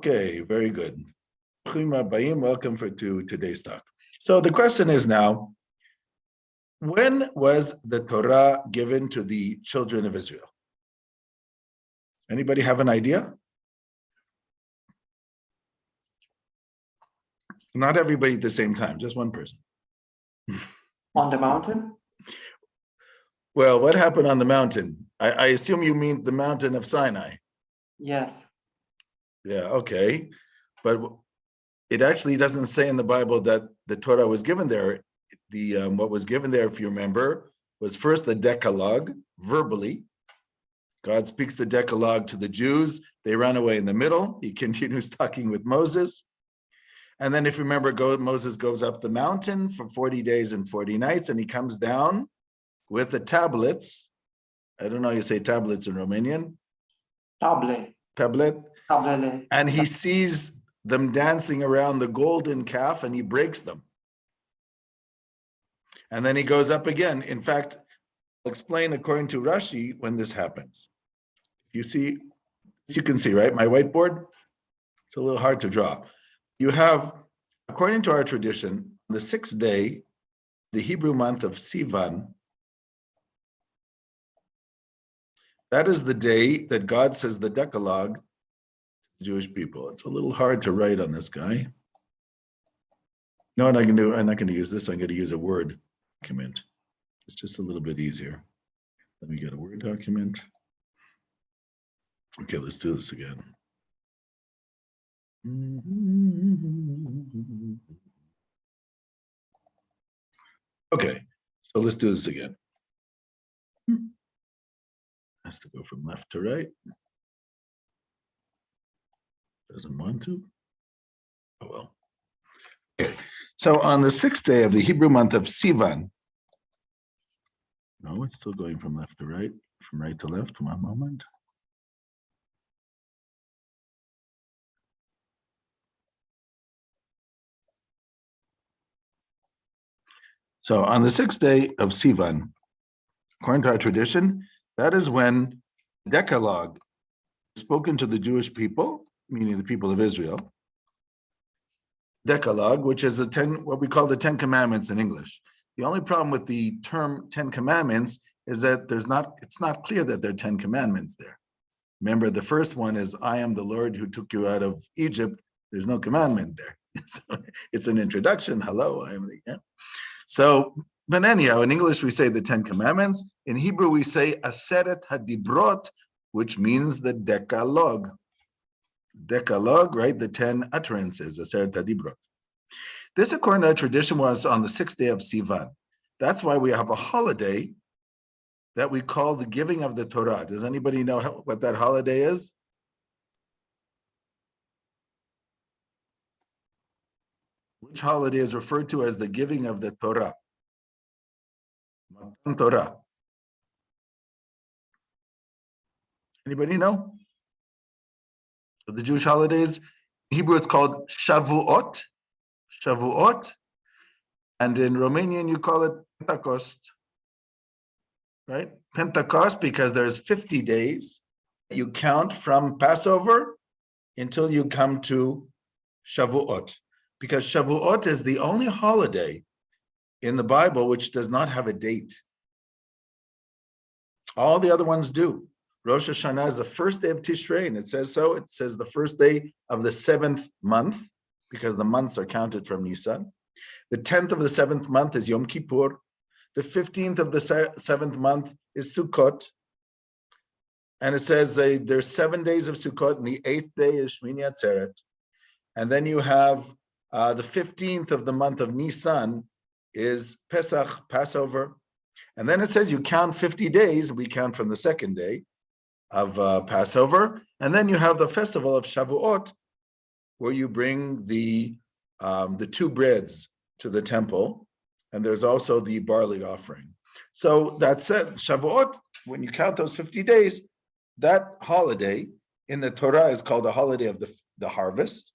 Okay, very good. Welcome to today's talk. So the question is now, when was the Torah given to the children of Israel? Anybody have an idea? Not everybody at the same time, just one person. On the mountain? Well, what happened on the mountain? I assume you mean the mountain of Sinai. Yes. Yeah, okay. But it actually doesn't say in the Bible that the Torah was given there. What was given there, if you remember, was first the Decalogue, verbally. God speaks the Decalogue to the Jews. They run away in the middle. He continues talking with Moses. And then if you remember, Moses goes up the mountain for 40 days and 40 nights, and he comes down with the tablets. I don't know how you say tablets in Romanian. Tablet. Tablet. And he sees them dancing around the golden calf, and he breaks them. And then he goes up again. In fact, I'll explain according to Rashi when this happens. You see, as you can see, right? My whiteboard, it's a little hard to draw. You have, according to our tradition, the 6th day, the Hebrew month of Sivan, that is the day that God says the Decalogue to the Jewish people. It's a little hard to write on this guy. You know what I can do? I'm not going to use this. I'm going to use a Word document. It's just a little bit easier. Let me get a Word document. Okay, let's do this again. Okay, so let's do this again. Has to go from left to right. Doesn't want to. Oh well. Okay, so on the 6th day of the Hebrew month of Sivan. No, it's still going from left to right, from right to left. One moment. So on the 6th day of Sivan, according to our tradition, that is when Decalogue is spoken to the Jewish people, meaning the people of Israel. Decalogue, which is what we call the 10 Commandments in English. The only problem with the term 10 Commandments is that it's not clear that there are 10 Commandments there. Remember, the first one is, I am the Lord who took you out of Egypt. There's no commandment there. So it's an introduction. Hello, I am the, yeah. So, but anyhow, in English we say the 10 Commandments. In Hebrew we say Aseret Hadibrot, which means the Decalogue. Decalogue, right? The 10 utterances, Aseret Hadibrot. This, according to our tradition, was on the 6th day of Sivan. That's why we have a holiday that we call the giving of the Torah. Does anybody know what that holiday is? Which holiday is referred to as the giving of the Torah? Matan Torah. Anybody know? So the Jewish holidays, in Hebrew it's called Shavuot. Shavuot. And in Romanian you call it Pentecost. Right? Pentecost, because there's 50 days you count from Passover until you come to Shavuot. Because Shavuot is the only holiday in the Bible which does not have a date. All the other ones do. Rosh Hashanah is the first day of Tishrei, and it says so. It says the first day of the 7th month, because the months are counted from Nisan. The 10th of the 7th month is Yom Kippur. The 15th of the 7th month is Sukkot. And it says there's 7 days of Sukkot, and the 8th day is Shmini Atzeret. And then you have the 15th of the month of Nisan is Pesach, Passover. And then it says you count 50 days. We count from the 2nd day of Passover. And then you have the Festival of Shavuot, where you bring the 2 breads to the temple. And there's also the barley offering. So that said, Shavuot, when you count those 50 days, that holiday in the Torah is called the holiday of the harvest.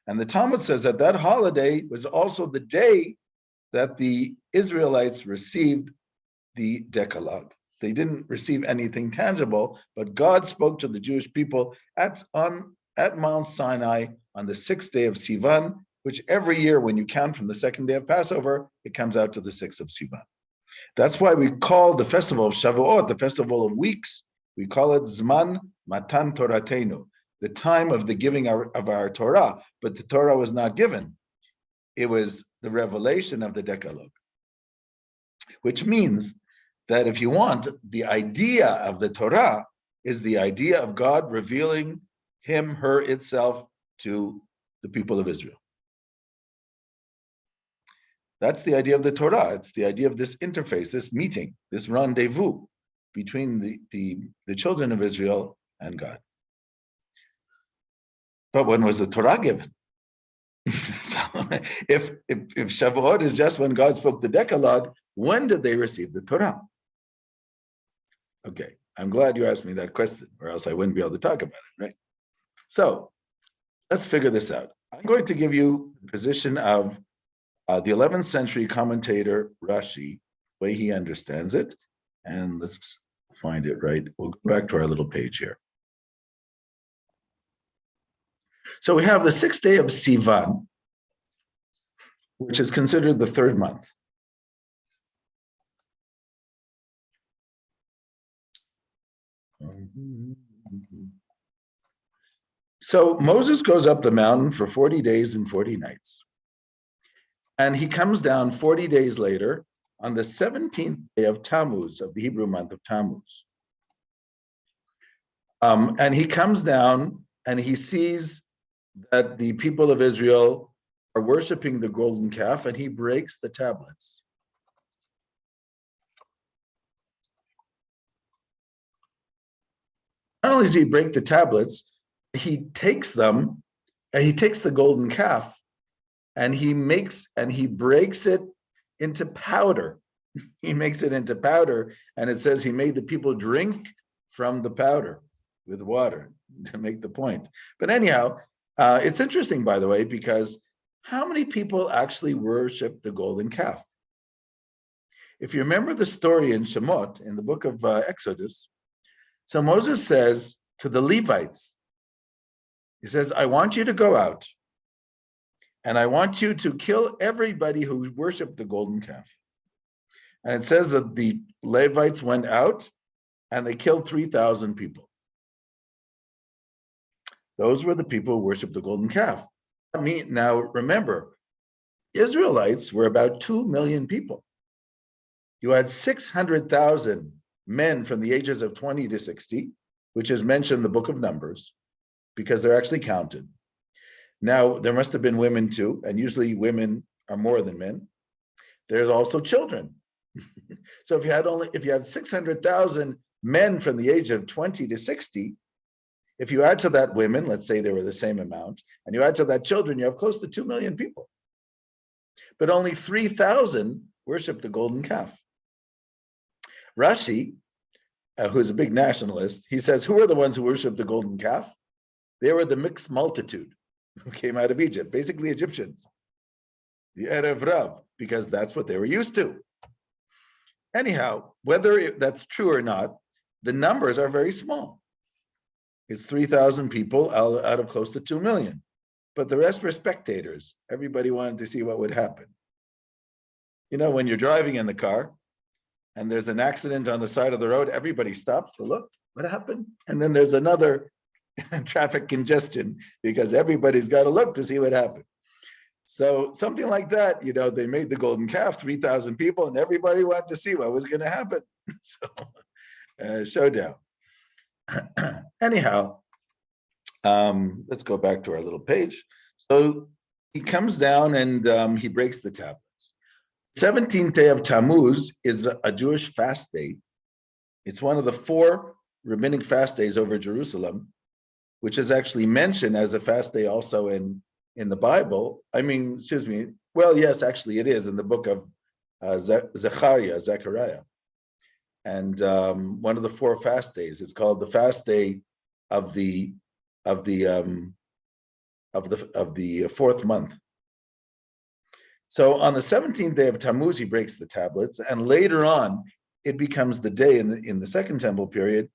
And the Talmud says that that holiday was also the day that the Israelites received the Decalogue. They didn't receive anything tangible, but God spoke to the Jewish people on at Mount Sinai on the 6th day of Sivan, which every year when you count from the 2nd day of Passover, it comes out to the 6th of Sivan. That's why we call the Festival of Shavuot, the Festival of Weeks, we call it Zman Matan Toratenu, the time of the giving of our Torah, but the Torah was not given. It was the revelation of the Decalogue, which means that if you want, the idea of the Torah is the idea of God revealing him, her, itself to the people of Israel. That's the idea of the Torah. It's the idea of this interface, this meeting, this rendezvous between the children of Israel and God. But when was the Torah given? So if Shavuot is just when God spoke the Decalogue, when did they receive the Torah? Okay, I'm glad you asked me that question, or else I wouldn't be able to talk about it, right? So let's figure this out. I'm going to give you the position of the 11th century commentator Rashi, the way he understands it, and let's find it right. We'll go back to our little page here. So we have the 6th day of Sivan, which is considered the 3rd month. So Moses goes up the mountain for 40 days and 40 nights. And he comes down 40 days later on the 17th day of Tammuz, of the Hebrew month of Tammuz. And he comes down and he sees that the people of Israel are worshiping the golden calf, and he breaks the tablets. Not only does he break the tablets, he takes them, and he takes the golden calf, and he breaks it into powder. He makes it into powder, and it says he made the people drink from the powder with water, to make the point. But anyhow, it's interesting, by the way, because how many people actually worship the golden calf? If you remember the story in Shemot, in the book of Exodus, so Moses says to the Levites, he says, I want you to go out, and I want you to kill everybody who worshiped the golden calf. And it says that the Levites went out, and they killed 3,000 people. Those were the people who worshiped the golden calf. Now, remember, Israelites were about 2 million people. You had 600,000 men from the ages of 20 to 60, which is mentioned in the book of Numbers, because they're actually counted. Now, there must have been women too, and usually women are more than men. There's also children. So if you had 600,000 men from the age of 20 to 60, if you add to that women, let's say they were the same amount, and you add to that children, you have close to 2 million people. But only 3,000 worship the golden calf. Rashi, who's a big nationalist, he says, who are the ones who worship the golden calf? They were the mixed multitude who came out of Egypt, basically Egyptians. The Erev Rav, because that's what they were used to. Anyhow, whether that's true or not, the numbers are very small. It's 3,000 people out of close to 2 million. But the rest were spectators. Everybody wanted to see what would happen. You know, when you're driving in the car and there's an accident on the side of the road, everybody stops to look, what happened? And then there's another traffic congestion because everybody's got to look to see what happened. So something like that, you know, they made the golden calf, 3,000 people, and everybody wanted to see what was going to happen. So, showdown. Anyhow, let's go back to our little page. So he comes down and he breaks the tablets. 17th day of Tammuz is a Jewish fast day. It's one of the 4 rabbinic fast days over Jerusalem, which is actually mentioned as a fast day also in the Bible. I mean, excuse me. Well, yes, actually it is in the book of Zechariah. And one of the 4 fast days is called the fast day of the 4th month. So on the 17th day of Tammuz, he breaks the tablets, and later on, it becomes the day in the Second Temple period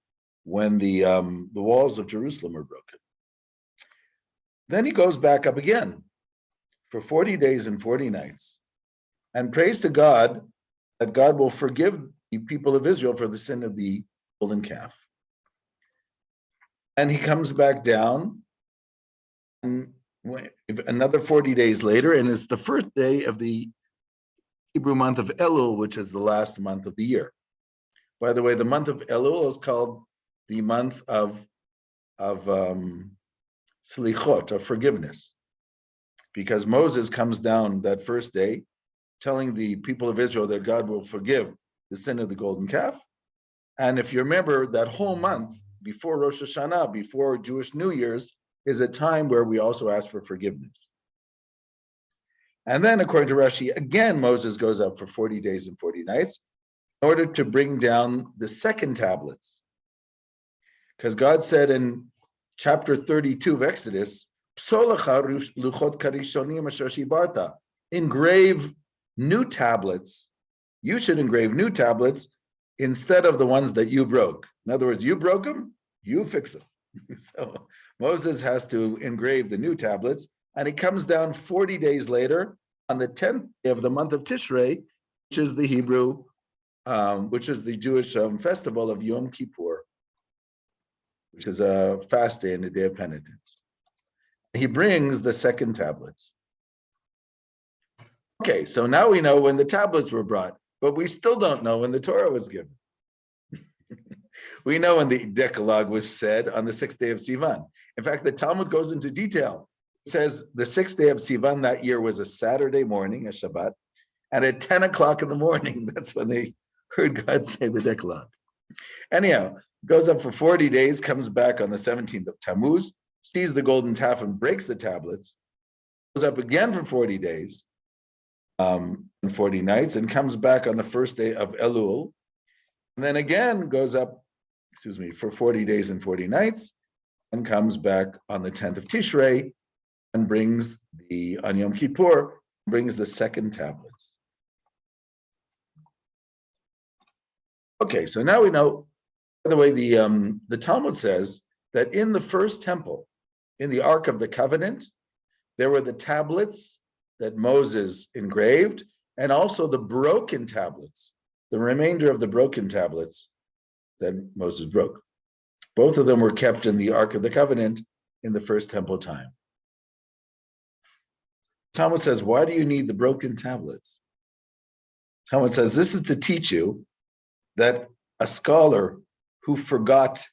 when the walls of Jerusalem are broken. Then he goes back up again for 40 days and 40 nights and prays to God that God will forgive the people of Israel for the sin of the golden calf. And he comes back down and another 40 days later, and it's the first day of the Hebrew month of Elul, which is the last month of the year. By the way, the month of Elul is called the month of Slichot, of forgiveness, because Moses comes down that first day telling the people of Israel that God will forgive the sin of the golden calf. And if you remember, that whole month before Rosh Hashanah, before Jewish New Year's, is a time where we also ask for forgiveness. And then, according to Rashi, again, Moses goes up for 40 days and 40 nights in order to bring down the second tablets. Because God said in chapter 32 of Exodus, engrave new tablets. You should engrave new tablets instead of the ones that you broke. In other words, you broke them, you fix them. So Moses has to engrave the new tablets, and he comes down 40 days later on the 10th day of the month of Tishrei, which is the Hebrew, which is the Jewish festival of Yom Kippur, which is a fast day and a day of penitence. He brings the second tablets. Okay, so now we know when the tablets were brought, but we still don't know when the Torah was given. We know when the Decalogue was said on the 6th day of Sivan. In fact, the Talmud goes into detail. It says the 6th day of Sivan that year was a Saturday morning, a Shabbat, and at 10 o'clock in the morning, that's when they heard God say the Decalogue. Anyhow, goes up for 40 days, comes back on the 17th of Tammuz, sees the golden calf and breaks the tablets, goes up again for 40 days and 40 nights, and comes back on the first day of Elul, and then again goes up, for 40 days and 40 nights, and comes back on the 10th of Tishrei and brings on Yom Kippur, brings the second tablets. Okay, so now we know, by the way, the Talmud says that in the first temple, in the Ark of the Covenant, there were the tablets that Moses engraved, and also the broken tablets, the remainder of the broken tablets that Moses broke. Both of them were kept in the Ark of the Covenant in the first temple time. Talmud says, why do you need the broken tablets? Talmud says, this is to teach you that a scholar who forgot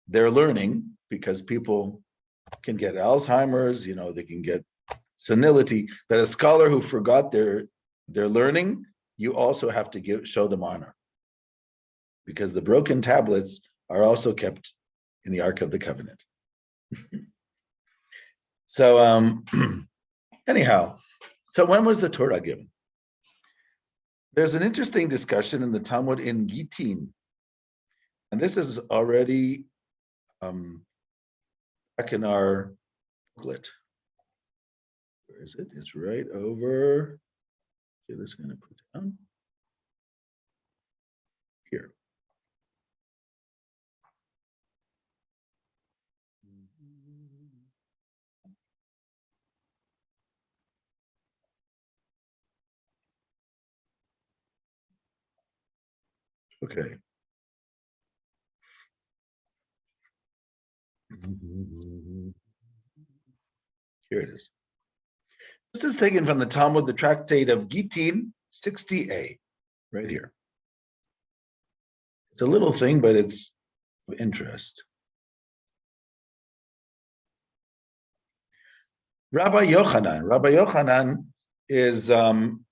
their learning, because people can get Alzheimer's, they can get senility, that a scholar who forgot their learning, you also have to show them honor, because the broken tablets are also kept in the Ark of the Covenant. So anyhow, so when was the Torah given? There's an interesting discussion in the Talmud in Gittin, and this is already back in our booklet. Where is it? It's right over. Okay, this is going to put down here. Okay. Here it is. This is taken from the Talmud, the tractate of Gittin 60a, right here. It's a little thing, but it's of interest. Rabbi Yochanan is an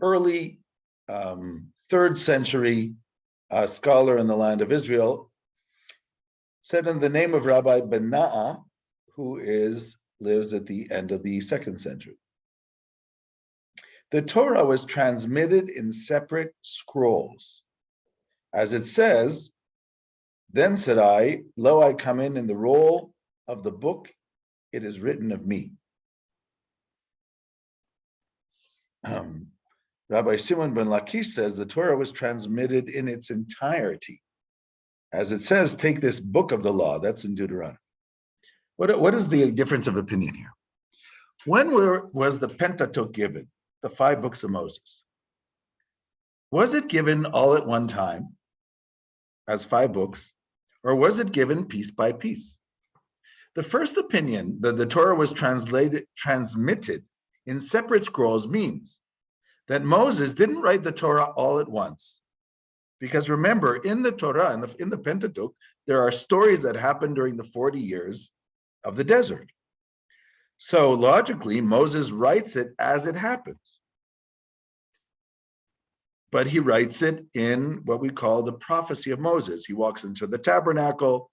early 3rd century scholar in the land of Israel, said in the name of Rabbi Benaa, who lives at the end of the 2nd century. The Torah was transmitted in separate scrolls. As it says, then said I, lo, I come in the roll of the book, it is written of me. Rabbi Shimon ben Lakish says the Torah was transmitted in its entirety. As it says, take this book of the law, that's in Deuteronomy. What is the difference of opinion here? When was the Pentateuch given, the 5 books of Moses? Was it given all at one time as 5 books, or was it given piece by piece? The first opinion that the Torah was transmitted in separate scrolls means that Moses didn't write the Torah all at once. Because remember, in the Torah, in the Pentateuch, there are stories that happened during the 40 years of the desert. So logically, Moses writes it as it happens. But he writes it in what we call the prophecy of Moses. He walks into the tabernacle,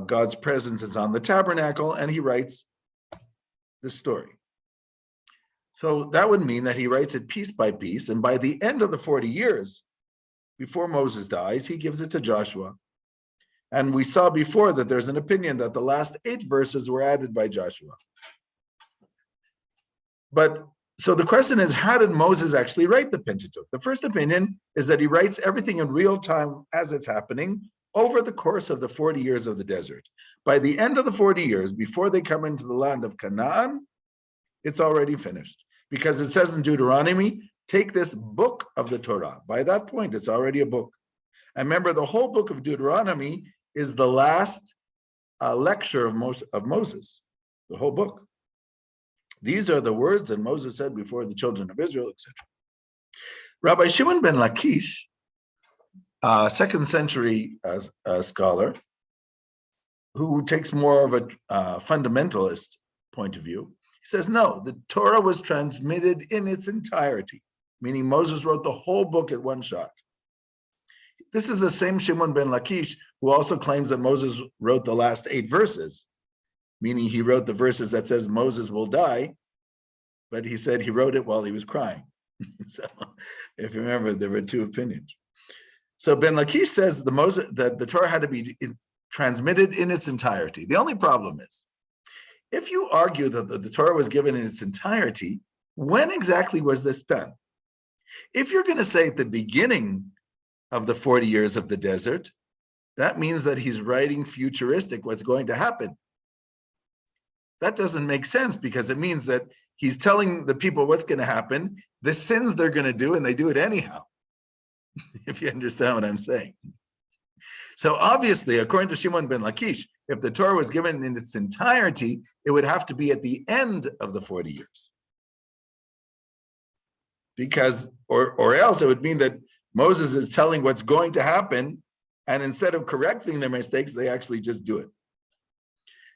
God's presence is on the tabernacle, and he writes the story. So that would mean that he writes it piece by piece, and by the end of the 40 years, before Moses dies, he gives it to Joshua. And we saw before that there's an opinion that the last 8 verses were added by Joshua. But so the question is, how did Moses actually write the Pentateuch? The first opinion is that he writes everything in real time as it's happening over the course of the 40 years of the desert. By the end of the 40 years, before they come into the land of Canaan, it's already finished. Because it says in Deuteronomy, take this book of the Torah. By that point, it's already a book. And remember, the whole book of Deuteronomy is the last lecture of Moses, the whole book. These are the words that Moses said before the children of Israel, etc. Rabbi Shimon ben Lakish, a 2nd century scholar, who takes more of a fundamentalist point of view, he says, no, the Torah was transmitted in its entirety, meaning Moses wrote the whole book at one shot. This is the same Shimon ben Lakish who also claims that Moses wrote the last 8 verses, meaning he wrote the verses that says Moses will die, but he said he wrote it while he was crying. So if you remember, there were 2 opinions. So Ben Lakish says that the Torah had to be transmitted in its entirety. The only problem is, if you argue that the Torah was given in its entirety, when exactly was this done? If you're going to say at the beginning of the 40 years of the desert, that means that he's writing futuristic what's going to happen. That doesn't make sense, because it means that he's telling the people what's going to happen, the sins they're going to do, and they do it anyhow, if you understand what I'm saying. So obviously, according to Shimon ben Lakish, if the Torah was given in its entirety, it would have to be at the end of the 40 years. Because, or else it would mean that Moses is telling what's going to happen, and instead of correcting their mistakes, they actually just do it.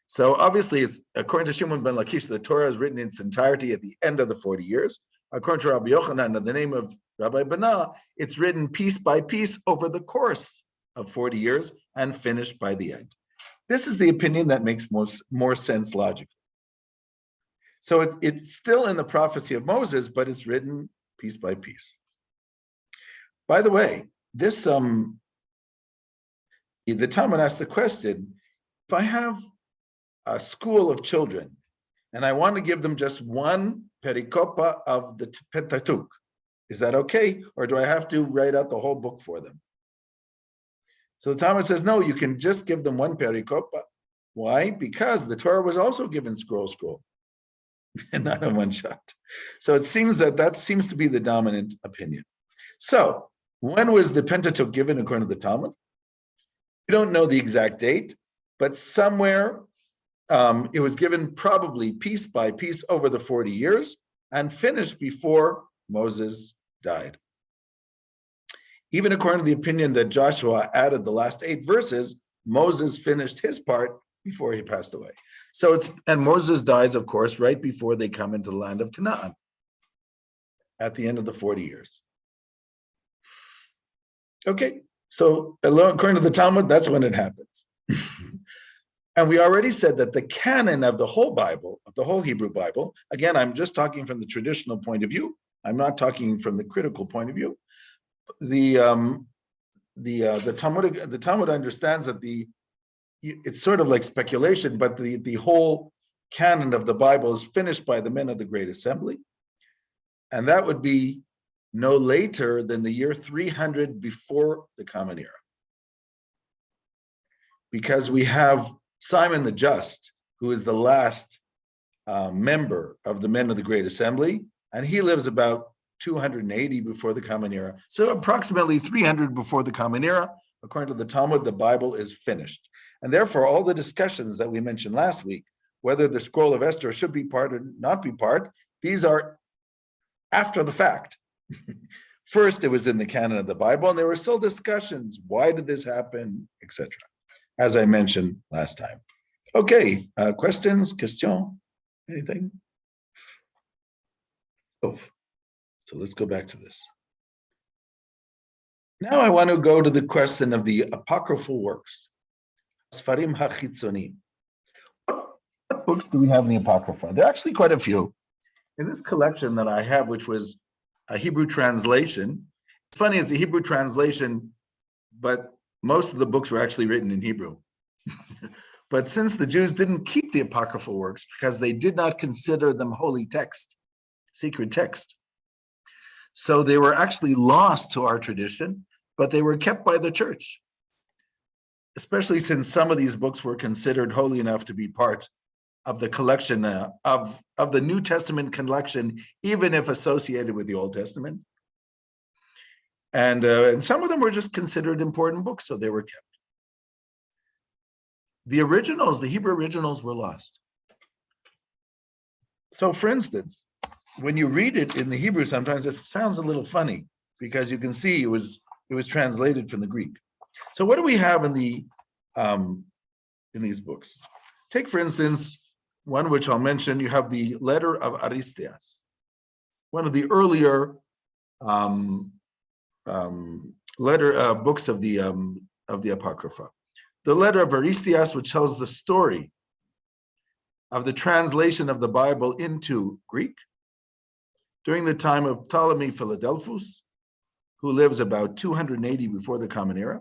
So obviously, it's according to Shimon ben Lakish, the Torah is written in its entirety at the end of the 40 years. According to Rabbi Yochanan, in the name of Rabbi Bana, it's written piece by piece over the course of 40 years and finished by the end. This is the opinion that makes more sense logically. So it's still in the prophecy of Moses, but it's written piece by piece. By the way, this the Talmud asked the question, if I have a school of children and I want to give them just one pericopa of the Pentateuch, is that okay? Or do I have to write out the whole book for them? So the Talmud says, no, you can just give them one pericopa. Why? Because the Torah was also given scroll, and not in one shot. So it seems that seems to be the dominant opinion. So when was the Pentateuch given according to the Talmud? We don't know the exact date, but somewhere it was given probably piece by piece over the 40 years and finished before Moses died. Even according to the opinion that Joshua added the last 8 verses, Moses finished his part before he passed away. So and Moses dies, of course, right before they come into the land of Canaan at the end of the 40 years. Okay, so according to the Talmud, that's when it happens. And we already said that the canon of the whole Bible, of the whole Hebrew Bible, again, I'm just talking from the traditional point of view. I'm not talking from the critical point of view. The Talmud understands that it's sort of like speculation, but the whole canon of the Bible is finished by the men of the Great Assembly, and that would be no later than the year 300 before the Common Era, because we have Simon the Just, who is the last member of the men of the Great Assembly, and he lives about 280 before the Common Era. So approximately 300 before the Common Era. According to the Talmud, the Bible is finished. And therefore, all the discussions that we mentioned last week, whether the Scroll of Esther should be part or not be part, these are after the fact. First, it was in the canon of the Bible, and there were still discussions. Why did this happen, etc., as I mentioned last time. Okay, questions, anything? Oh, so let's go back to this. Now I want to go to the question of the apocryphal works. Sfarim hachitzonim. What books do we have in the apocrypha? There are actually quite a few. In this collection that I have, which was a Hebrew translation, it's funny, it's a Hebrew translation, but most of the books were actually written in Hebrew. But since the Jews didn't keep the apocryphal works because they did not consider them holy text, sacred text, so they were actually lost to our tradition, but they were kept by the church, especially since some of these books were considered holy enough to be part of the collection of the New Testament collection, even if associated with the Old Testament. And some of them were just considered important books, so they were kept. The originals, the Hebrew originals, were lost. So for instance, when you read it in the Hebrew, sometimes it sounds a little funny because you can see it was translated from the Greek. So what do we have in these books? Take, for instance, one which I'll mention. You have the Letter of Aristeas, one of the earlier books of the Apocrypha. The Letter of Aristias, which tells the story of the translation of the Bible into Greek during the time of Ptolemy Philadelphus, who lives about 280 before the Common Era.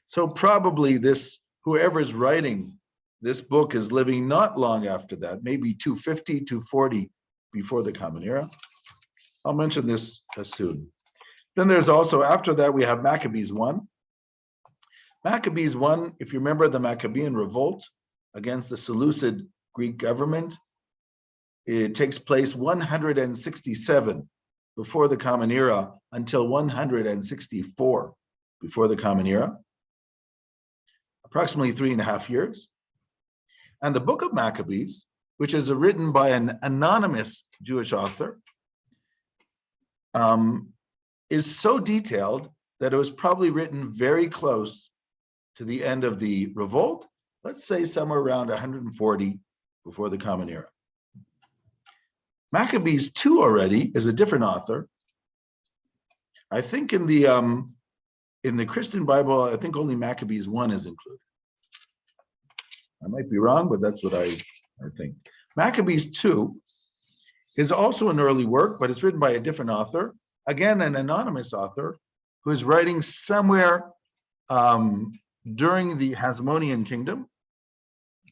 So probably whoever's writing this book is living not long after that, maybe 250, 240 before the Common Era. I'll mention this soon. Then there's also, after that, we have Maccabees 1. Maccabees 1, if you remember the Maccabean revolt against the Seleucid Greek government, it takes place 167 before the Common Era until 164 before the Common Era, approximately 3.5 years. And the Book of Maccabees, which is written by an anonymous Jewish author, is so detailed that it was probably written very close to the end of the revolt, let's say somewhere around 140 before the Common Era. Maccabees 2 already is a different author. I think in the Christian Bible, I think only Maccabees 1 is included. I might be wrong, but that's what I think. Maccabees 2 is also an early work, but it's written by a different author, again, an anonymous author, who is writing somewhere during the Hasmonean Kingdom,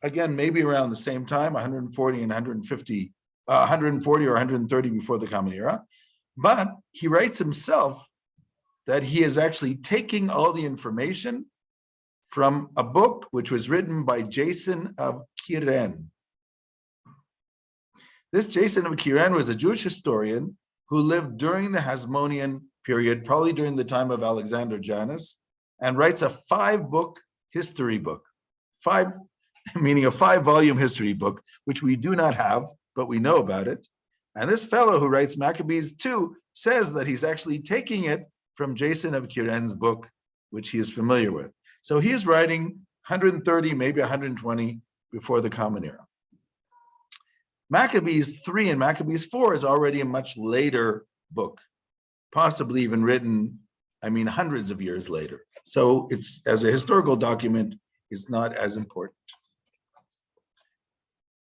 again, maybe around the same time, 140 and 150, 140 or 130 before the Common Era. But he writes himself that he is actually taking all the information from a book which was written by Jason of Kiren. This Jason of Kiren was a Jewish historian who lived during the Hasmonean period, probably during the time of Alexander Janus, and writes a 5-book history book, meaning a 5-volume history book, which we do not have, but we know about it. And this fellow who writes Maccabees 2 says that he's actually taking it from Jason of Kiren's book, which he is familiar with. So he is writing 130, maybe 120 before the Common Era. Maccabees 3 and Maccabees 4 is already a much later book, possibly even written, hundreds of years later. So it's, as a historical document, it's not as important.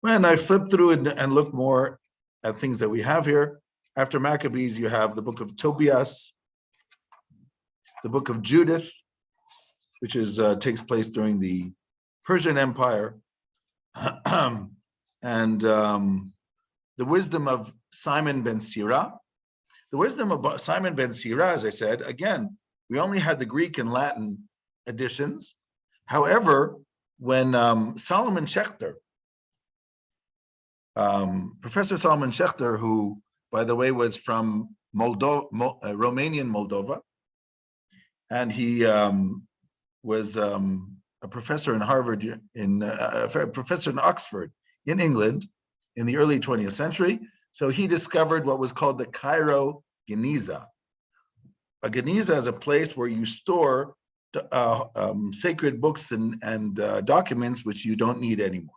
When I flip through it and look more at things that we have here, after Maccabees, you have the Book of Tobias, the Book of Judith, which takes place during the Persian Empire, and the wisdom of Simon Bensira. The wisdom of Simon Bensira, as I said, again, we only had the Greek and Latin editions. However, when Solomon Schechter Professor Salman Schechter, who, by the way, was from Romanian Moldova, and he was a professor in Harvard, a professor in Oxford, in England, in the early 20th century. So he discovered what was called the Cairo Geniza. A Geniza is a place where you store sacred books and documents which you don't need anymore.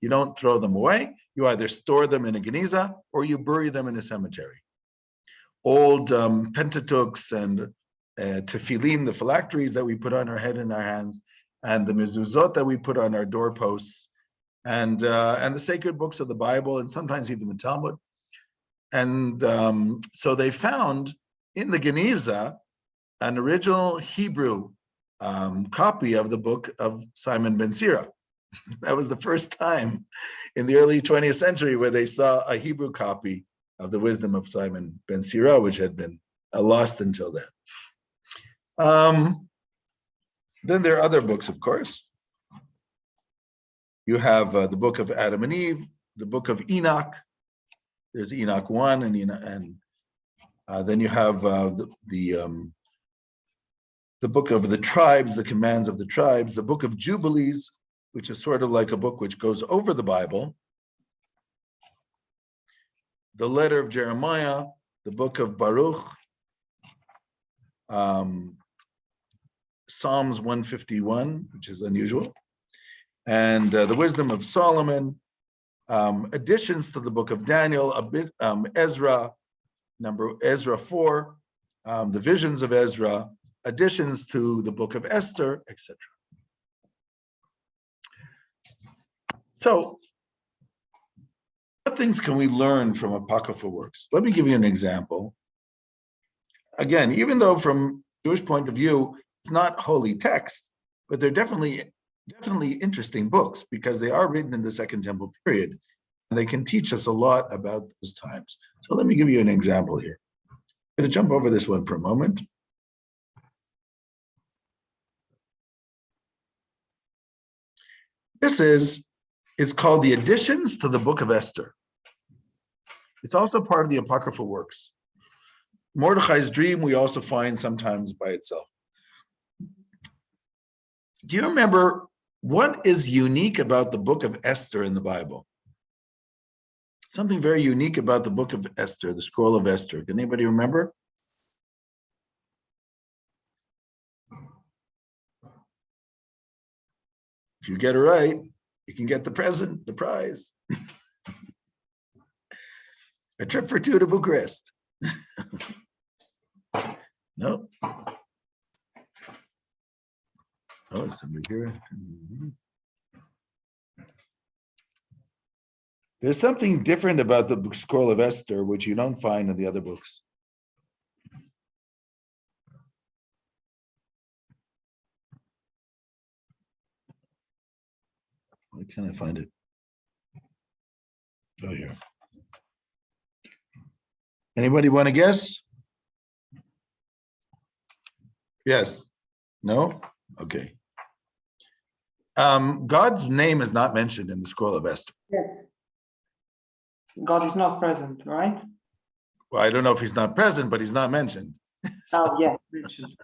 You don't throw them away. You either store them in a Geniza or you bury them in a cemetery. Old Pentateuchs and tefillin, the phylacteries that we put on our head and our hands, and the mezuzot that we put on our doorposts, and the sacred books of the Bible, and sometimes even the Talmud. And so they found in the Geniza an original Hebrew copy of the book of Simon Bensira. That was the first time in the early 20th century where they saw a Hebrew copy of the wisdom of Simon Bensira, which had been lost until then. Then there are other books, of course. You have the book of Adam and Eve, the book of Enoch. There's Enoch 1 and then you have the book of the tribes, the commands of the tribes, the book of Jubilees, which is sort of like a book which goes over the Bible, the letter of Jeremiah, the book of Baruch, Psalms 151, which is unusual, and the wisdom of Solomon, additions to the book of Daniel, Ezra 4, the visions of Ezra, additions to the book of Esther, etc. So, what things can we learn from apocryphal works? Let me give you an example. Again, even though from Jewish point of view, it's not holy text, but they're definitely interesting books because they are written in the Second Temple period, and they can teach us a lot about those times. So let me give you an example here. I'm going to jump over this one for a moment. It's called the Additions to the Book of Esther. It's also part of the apocryphal works. Mordechai's dream we also find sometimes by itself. Do you remember what is unique about the Book of Esther in the Bible? Something very unique about the Book of Esther, the Scroll of Esther. Can anybody remember? If you get it right, you can get the present, the prize. A trip for two to Bucharest. No. Oh, somebody here. There's something different about the Scroll of Esther, which you don't find in the other books. Why can't I find it? Oh, here. Anybody want to guess? Yes? No? Okay. God's name is not mentioned in the Scroll of Esther. Yes. God is not present, right? Well, I don't know if he's not present, but he's not mentioned. Oh, yeah, mentioned.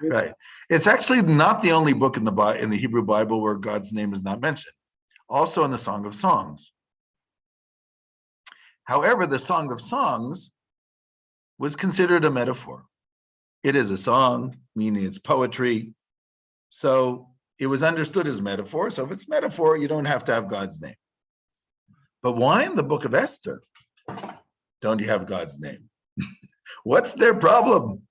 Right. It's actually not the only book in the Hebrew Bible where God's name is not mentioned. Also in the Song of Songs. However, the Song of Songs was considered a metaphor. It is a song, meaning it's poetry. So it was understood as metaphor. So if it's metaphor, you don't have to have God's name. But why in the Book of Esther don't you have God's name? What's their problem?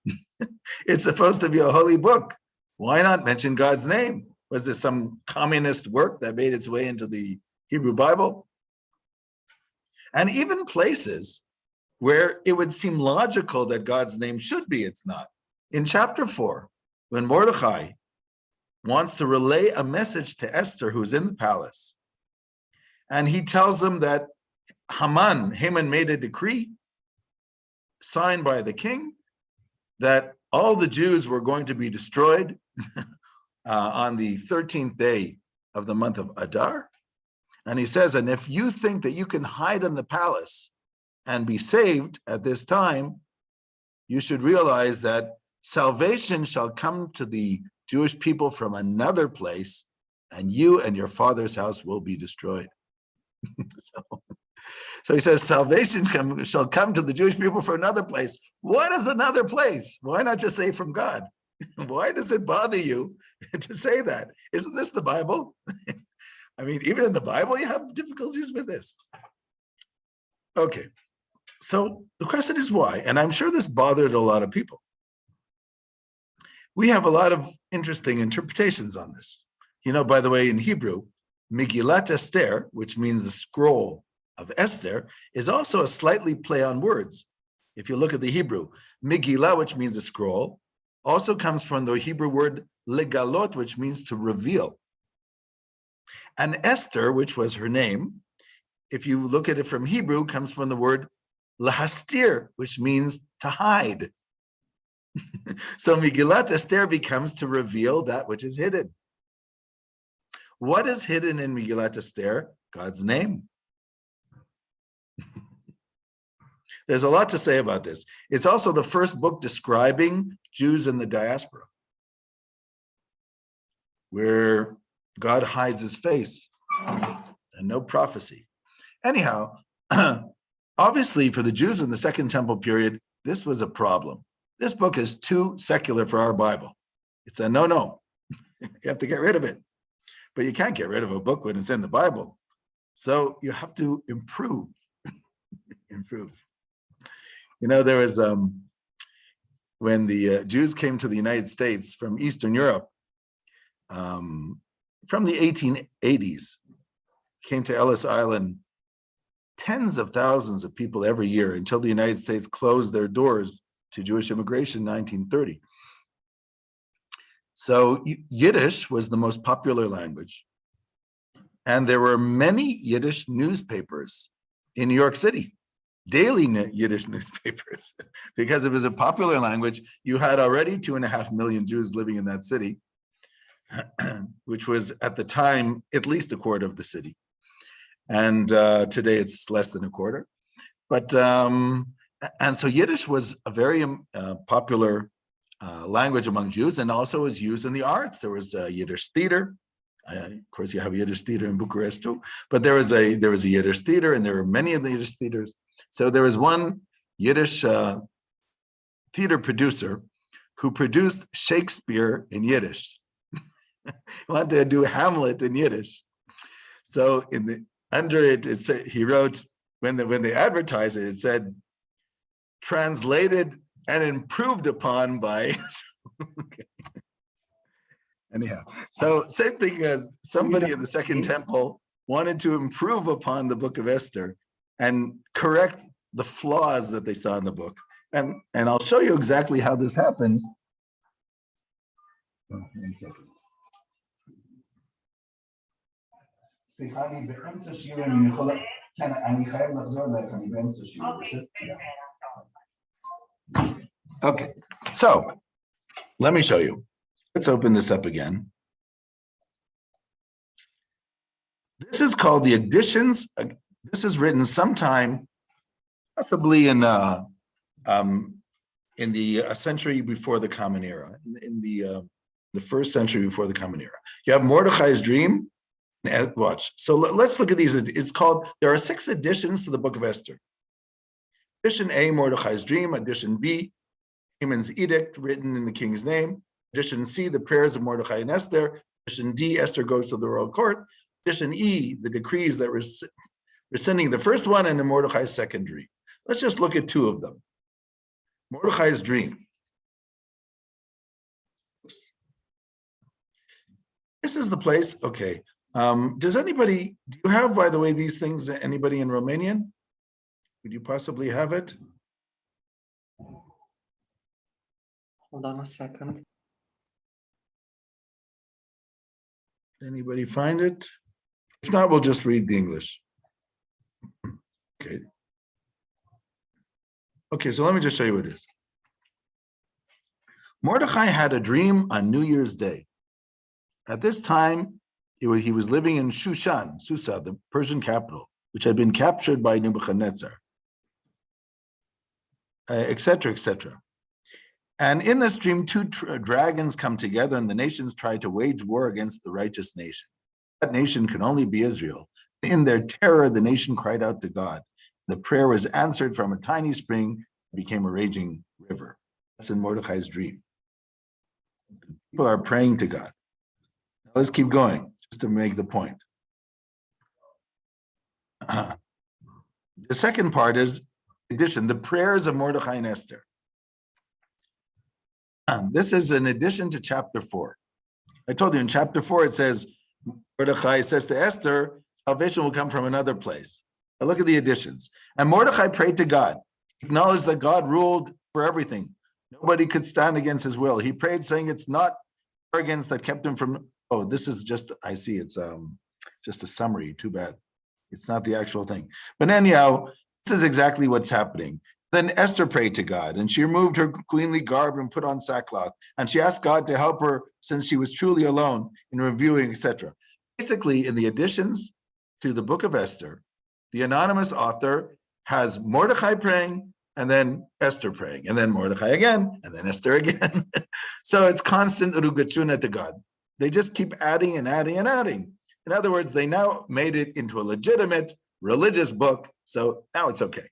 It's supposed to be a holy book. Why not mention God's name? Was this some communist work that made its way into the Hebrew Bible? And even places where it would seem logical that God's name should be, it's not. In chapter 4, when Mordechai wants to relay a message to Esther, who's in the palace, and he tells them that Haman made a decree signed by the king that all the Jews were going to be destroyed on the 13th day of the month of Adar. And he says, and if you think that you can hide in the palace and be saved at this time, you should realize that salvation shall come to the Jewish people from another place, and you and your father's house will be destroyed. So he says, salvation shall come to the Jewish people from another place. What is another place? Why not just say from God? Why does it bother you to say that? Isn't this the Bible? I mean, even in the Bible, you have difficulties with this. Okay, so the question is why? And I'm sure this bothered a lot of people. We have a lot of interesting interpretations on this. You know, by the way, in Hebrew, Megillat Esther, which means the scroll of Esther, is also a slightly play on words. If you look at the Hebrew, Megillah, which means a scroll, also comes from the Hebrew word legalot, which means to reveal. And Esther, which was her name, if you look at it from Hebrew, comes from the word lahastir, which means to hide. So Megillat Esther becomes to reveal that which is hidden. What is hidden in Megillat Esther? God's name. There's a lot to say about this. It's also the first book describing Jews in the diaspora, where God hides his face and no prophecy. Anyhow, obviously for the Jews in the Second Temple period, this was a problem. This book is too secular for our Bible. It's a no-no. You have to get rid of it. But you can't get rid of a book when it's in the Bible. So you have to improve. Improve. You know, there was, when the Jews came to the United States from Eastern Europe, from the 1880s, came to Ellis Island, tens of thousands of people every year until the United States closed their doors to Jewish immigration in 1930. So Yiddish was the most popular language. And there were many Yiddish newspapers in New York City, daily Yiddish newspapers, because it was a popular language. You had already 2.5 million Jews living in that city, which was at the time at least a quarter of the city. And today it's less than a quarter. But, and so Yiddish was a very popular language among Jews, and also was used in the arts. There was a Yiddish theater. Of course, you have a Yiddish theater in Bucharest too, but there was a Yiddish theater, and there were many of the Yiddish theaters. So there was one Yiddish theater producer who produced Shakespeare in Yiddish. He wanted to do Hamlet in Yiddish. So under it, he wrote, when they advertised it, it said, translated and improved upon by. Okay. Anyhow, so same thing. Somebody in the Second Temple wanted to improve upon the Book of Esther and correct the flaws that they saw in the book. And I'll show you exactly how this happens. Oh, 1 second. Okay, so let me show you. Let's open this up again. This is called the Additions. This is written sometime, possibly in the century before the Common Era, in the first century before the Common Era. You have Mordechai's dream. Watch. So let's look at these. It's called. There are 6 additions to the Book of Esther. Edition A, Mordechai's dream. Edition B, Haman's edict written in the king's name. Edition C, the prayers of Mordechai and Esther. Edition D, Esther goes to the royal court. Edition E, the decrees that rescinding the first one, and then Mordechai's second dream. Let's just look at 2 of them. Mordechai's dream. This is the place. Okay. Do you have, by the way, these things, anybody in Romanian? Would you possibly have it? Hold on a second. Anybody find it? If not, we'll just read the English. Okay. Okay, so let me just show you what it is. Mordechai had a dream on New Year's Day. At this time, He was living in Shushan, Susa, the Persian capital, which had been captured by Nebuchadnezzar, etc., etc. And in this dream, two dragons come together, and the nations try to wage war against the righteous nation. That nation can only be Israel. In their terror, the nation cried out to God. The prayer was answered from a tiny spring, became a raging river. That's in Mordechai's dream. People are praying to God. Now let's keep going, just to make the point. The second part is addition, the prayers of Mordechai and Esther. This is an addition to chapter 4. I told you in chapter 4, it says, Mordechai says to Esther, salvation will come from another place. Now look at the additions. And Mordechai prayed to God, acknowledged that God ruled for everything. Nobody could stand against his will. He prayed saying it's not arrogance that kept him from, oh, this is just, I see it's just a summary, too bad. It's not the actual thing. But anyhow, this is exactly what's happening. Then Esther prayed to God, and she removed her queenly garb and put on sackcloth. And she asked God to help her since she was truly alone in reviewing, etc. Basically, in the additions to the Book of Esther, the anonymous author has Mordechai praying, and then Esther praying, and then Mordechai again, and then Esther again. So it's constant rugachuna to God. They just keep adding and adding and adding. In other words, they now made it into a legitimate religious book, so now it's okay.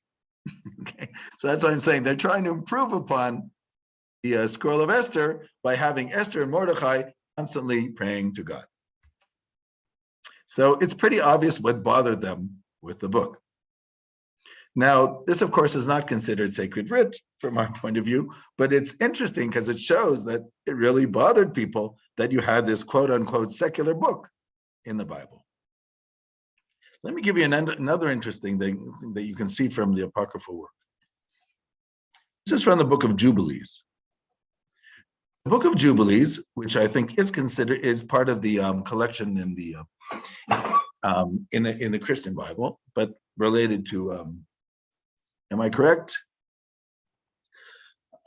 Okay, so that's what I'm saying. They're trying to improve upon the Scroll of Esther by having Esther and Mordechai constantly praying to God. So it's pretty obvious what bothered them with the book. Now, this, of course, is not considered sacred writ from our point of view, but it's interesting because it shows that it really bothered people that you had this quote-unquote secular book in the Bible. Let me give you another interesting thing that you can see from the apocryphal work. This is from the Book of Jubilees. The Book of Jubilees, which I think is part of the collection in the Christian Bible, but related to, am I correct?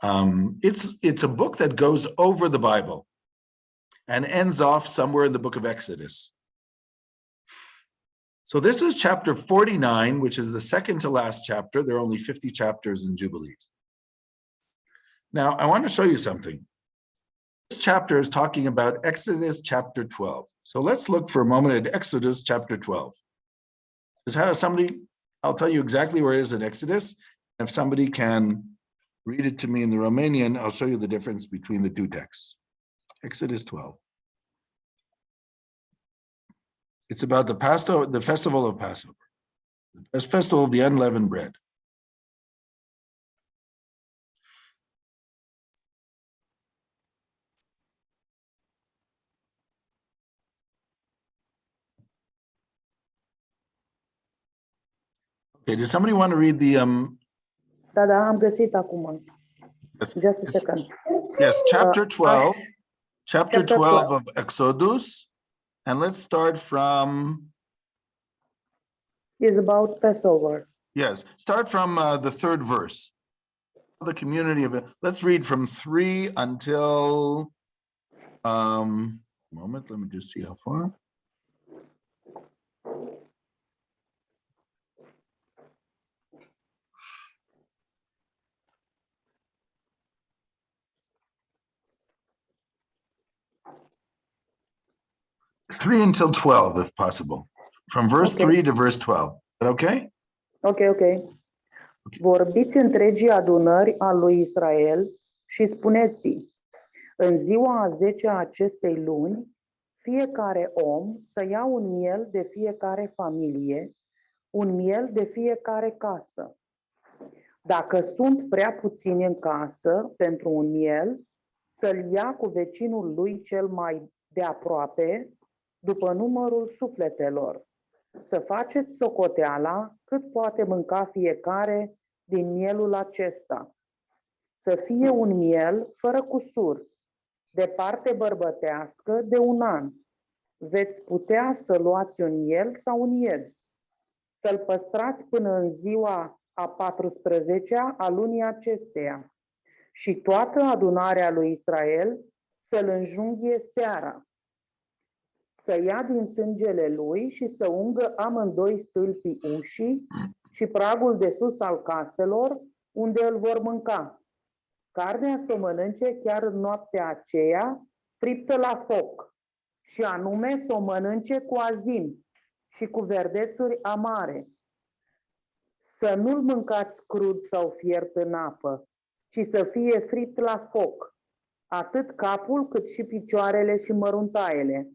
It's a book that goes over the Bible and ends off somewhere in the Book of Exodus. So this is chapter 49, which is the second to last chapter. There are only 50 chapters in Jubilees. Now, I want to show you something. This chapter is talking about Exodus chapter 12. So let's look for a moment at Exodus chapter 12. I'll tell you exactly where it is in Exodus. If somebody can read it to me in the Romanian, I'll show you the difference between the two texts. Exodus 12. It's about the Festival of Passover, the Festival of the Unleavened Bread. Okay, does somebody want to read the Da, am găsit acum. Just a second. Yes, chapter 12. Chapter 12 of Exodus. And let's start from... Is about Passover. Yes, start from the third verse. The community of it. Let's read from 3 until... moment, let me just see how far. Three until 12, if possible. From verse 3 to verse 12. Is that okay? Ok. Vorbiți întregii adunări a lui Israel și spuneți-i, în ziua a 10-a acestei luni, fiecare om să ia un miel de fiecare familie, un miel de fiecare casă. Dacă sunt prea puțini în casă pentru un miel, să-l ia cu vecinul lui cel mai de aproape, după numărul sufletelor. Să faceți socoteala cât poate mânca fiecare din mielul acesta. Să fie un miel fără cusur, de parte bărbătească de 1 an. Veți putea să luați un miel sau un ied. Să-l păstrați până în ziua a 14-a a lunii acesteia. Și toată adunarea lui Israel să-l înjunghie seara. să ia din sângele lui și să ungă amândoi stâlpii ușii și pragul de sus al caselor, unde îl vor mânca. Carnea să o mănânce chiar în noaptea aceea, friptă la foc, și anume să o mănânce cu azim și cu verdețuri amare. Să nu-l mâncați crud sau fiert în apă, ci să fie fript la foc, atât capul cât și picioarele și măruntaiele.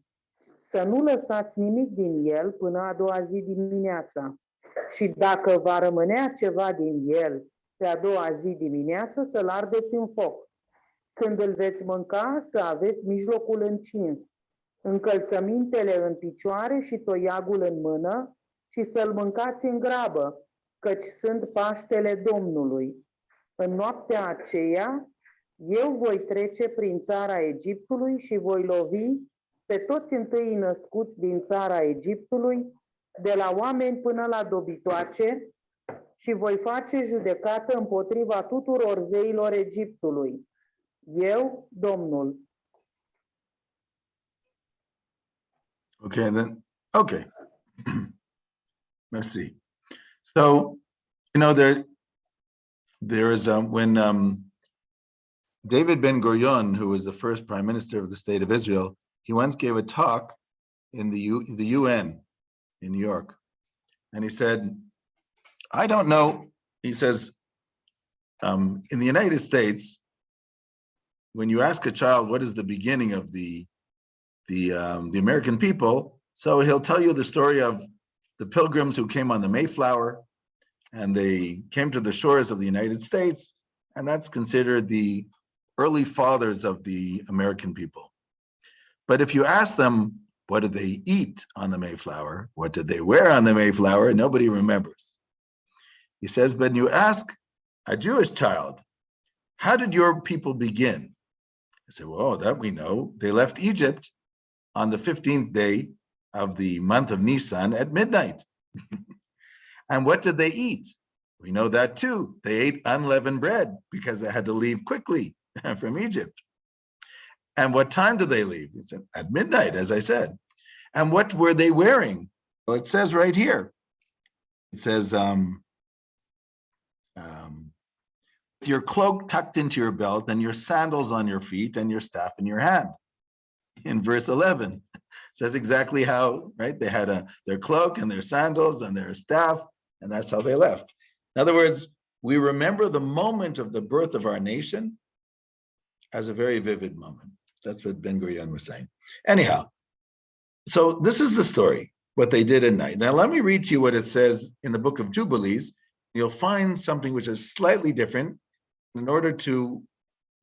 Să nu lăsați nimic din el până a doua zi dimineața. Și dacă va rămânea ceva din el pe a doua zi dimineață, să-l ardeți în foc. Când îl veți mânca, să aveți mijlocul încins, încălțămintele în picioare și toiagul în mână, și să-l mâncați în grabă, căci sunt Paștele Domnului. În noaptea aceea, eu voi trece prin țara Egiptului și voi lovi pe toți întâi născuți din țara Egiptului, de la oameni până la dobitoace, și voi face judecată împotriva tuturor zeilor Egiptului. Eu, Domnul. Okay. Merci. So, there is when David Ben-Gurion, who was the first prime minister of the state of Israel, he once gave a talk in the UN in New York, and he said, "I don't know." He says, "In the United States, when you ask a child what is the beginning of the American people, so he'll tell you the story of the pilgrims who came on the Mayflower, and they came to the shores of the United States, and that's considered the early fathers of the American people. But if you ask them, what did they eat on the Mayflower? What did they wear on the Mayflower? Nobody remembers." He says, "But you ask a Jewish child, how did your people begin?" I say, "Well, that we know. They left Egypt on the 15th day of the month of Nisan at midnight." And what did they eat? We know that too. They ate unleavened bread because they had to leave quickly from Egypt. And what time did they leave? He said, at midnight, as I said. And what were they wearing? Well, it says right here. It says, with your cloak tucked into your belt and your sandals on your feet and your staff in your hand. In verse 11, it says exactly how, right? They had their cloak and their sandals and their staff, and that's how they left. In other words, we remember the moment of the birth of our nation as a very vivid moment. That's what Ben-Gurion was saying. Anyhow, so this is the story, what they did at night. Now, let me read to you what it says in the Book of Jubilees. You'll find something which is slightly different. In order to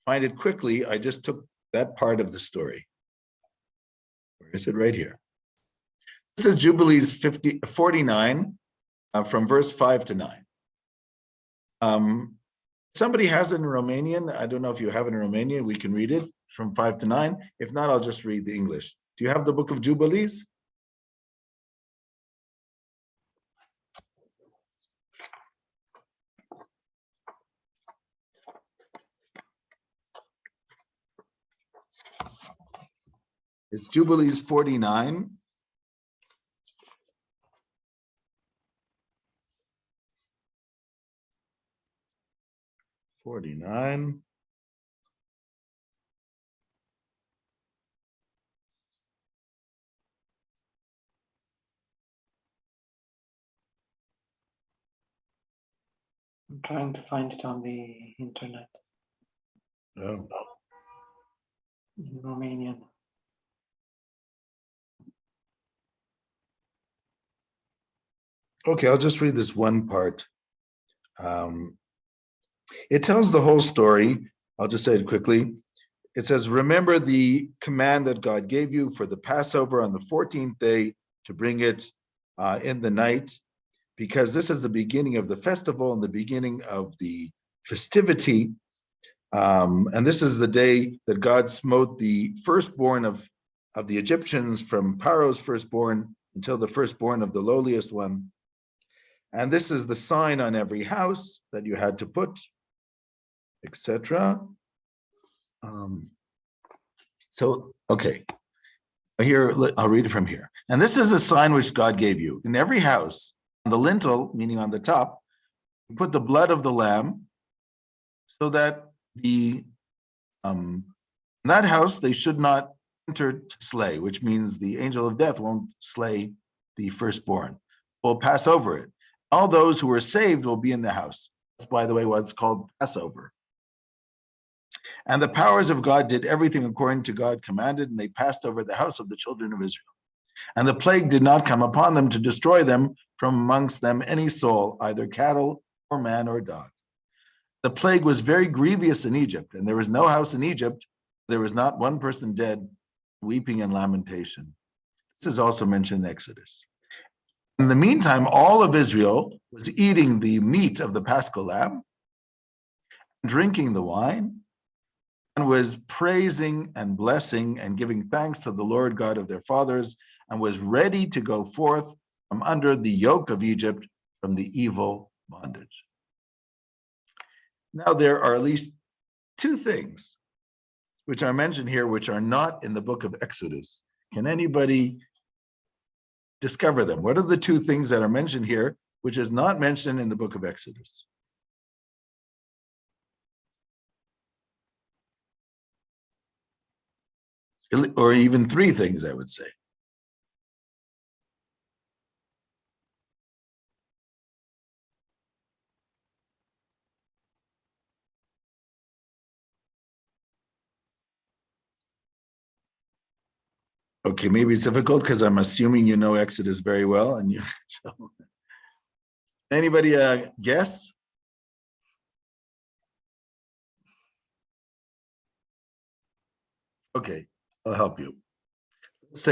find it quickly, I just took that part of the story. Where is it? Right here. This is Jubilees 49, from verse 5 to 9. Somebody has it in Romanian. I don't know if you have it in Romanian. We can read it from 5 to 9. If not, I'll just read the English. Do you have the Book of Jubilees? It's Jubilees 49. I'm trying to find it on the internet Oh. in Romanian. Okay, I'll just read this one part. It tells the whole story. I'll just say it quickly. It says, remember the command that God gave you for the Passover on the 14th day to bring it in the night, because this is the beginning of the festival and the beginning of the festivity. And this is the day that God smote the firstborn of the Egyptians, from Pharaoh's firstborn until the firstborn of the lowliest one. And this is the sign on every house that you had to put, etc. Okay. Here, I'll read it from here. And this is a sign which God gave you. In every house, on the lintel, meaning on the top, you put the blood of the lamb, so that in that house they should not enter to slay, which means the angel of death won't slay the firstborn. Will pass over it. All those who are saved will be in the house. That's, by the way, what's called Passover. And the powers of God did everything according to God commanded, and they passed over the house of the children of Israel. And the plague did not come upon them to destroy them from amongst them any soul, either cattle or man or dog. The plague was very grievous in Egypt, and there was no house in Egypt, there was not one person dead, weeping and lamentation. This is also mentioned in Exodus. In the meantime, all of Israel was eating the meat of the Paschal lamb, drinking the wine, and was praising and blessing and giving thanks to the Lord God of their fathers, and was ready to go forth from under the yoke of Egypt, from the evil bondage. Now, there are at least two things which are mentioned here, which are not in the book of Exodus. Can anybody discover them? What are the two things that are mentioned here, which is not mentioned in the book of Exodus? Or even three things, I would say. Okay, maybe it's difficult because I'm assuming you know Exodus very well, and you. So. Anybody guess? Okay, I'll help you. Let's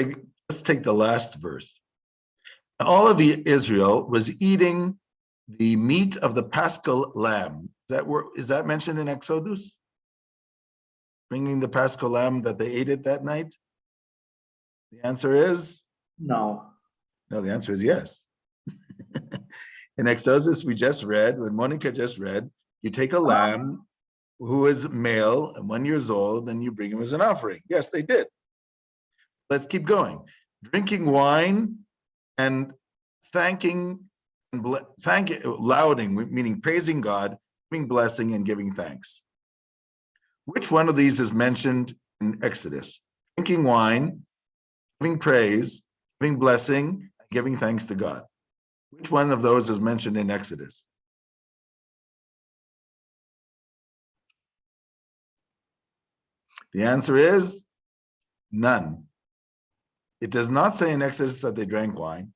take the last verse. All of Israel was eating the meat of the Paschal lamb. Is that mentioned in Exodus? Bringing the Paschal lamb that they ate it that night? The answer is? No. No, the answer is yes. In Exodus, we just read, when Monica just read, you take a lamb who is male and 1 year old, and you bring him as an offering. Yes, they did. Let's keep going. Drinking wine and thanking, lauding, meaning praising God, giving blessing and giving thanks. Which one of these is mentioned in Exodus? Drinking wine, giving praise, giving blessing, giving thanks to God. Which one of those is mentioned in Exodus? The answer is none. It does not say in Exodus that they drank wine.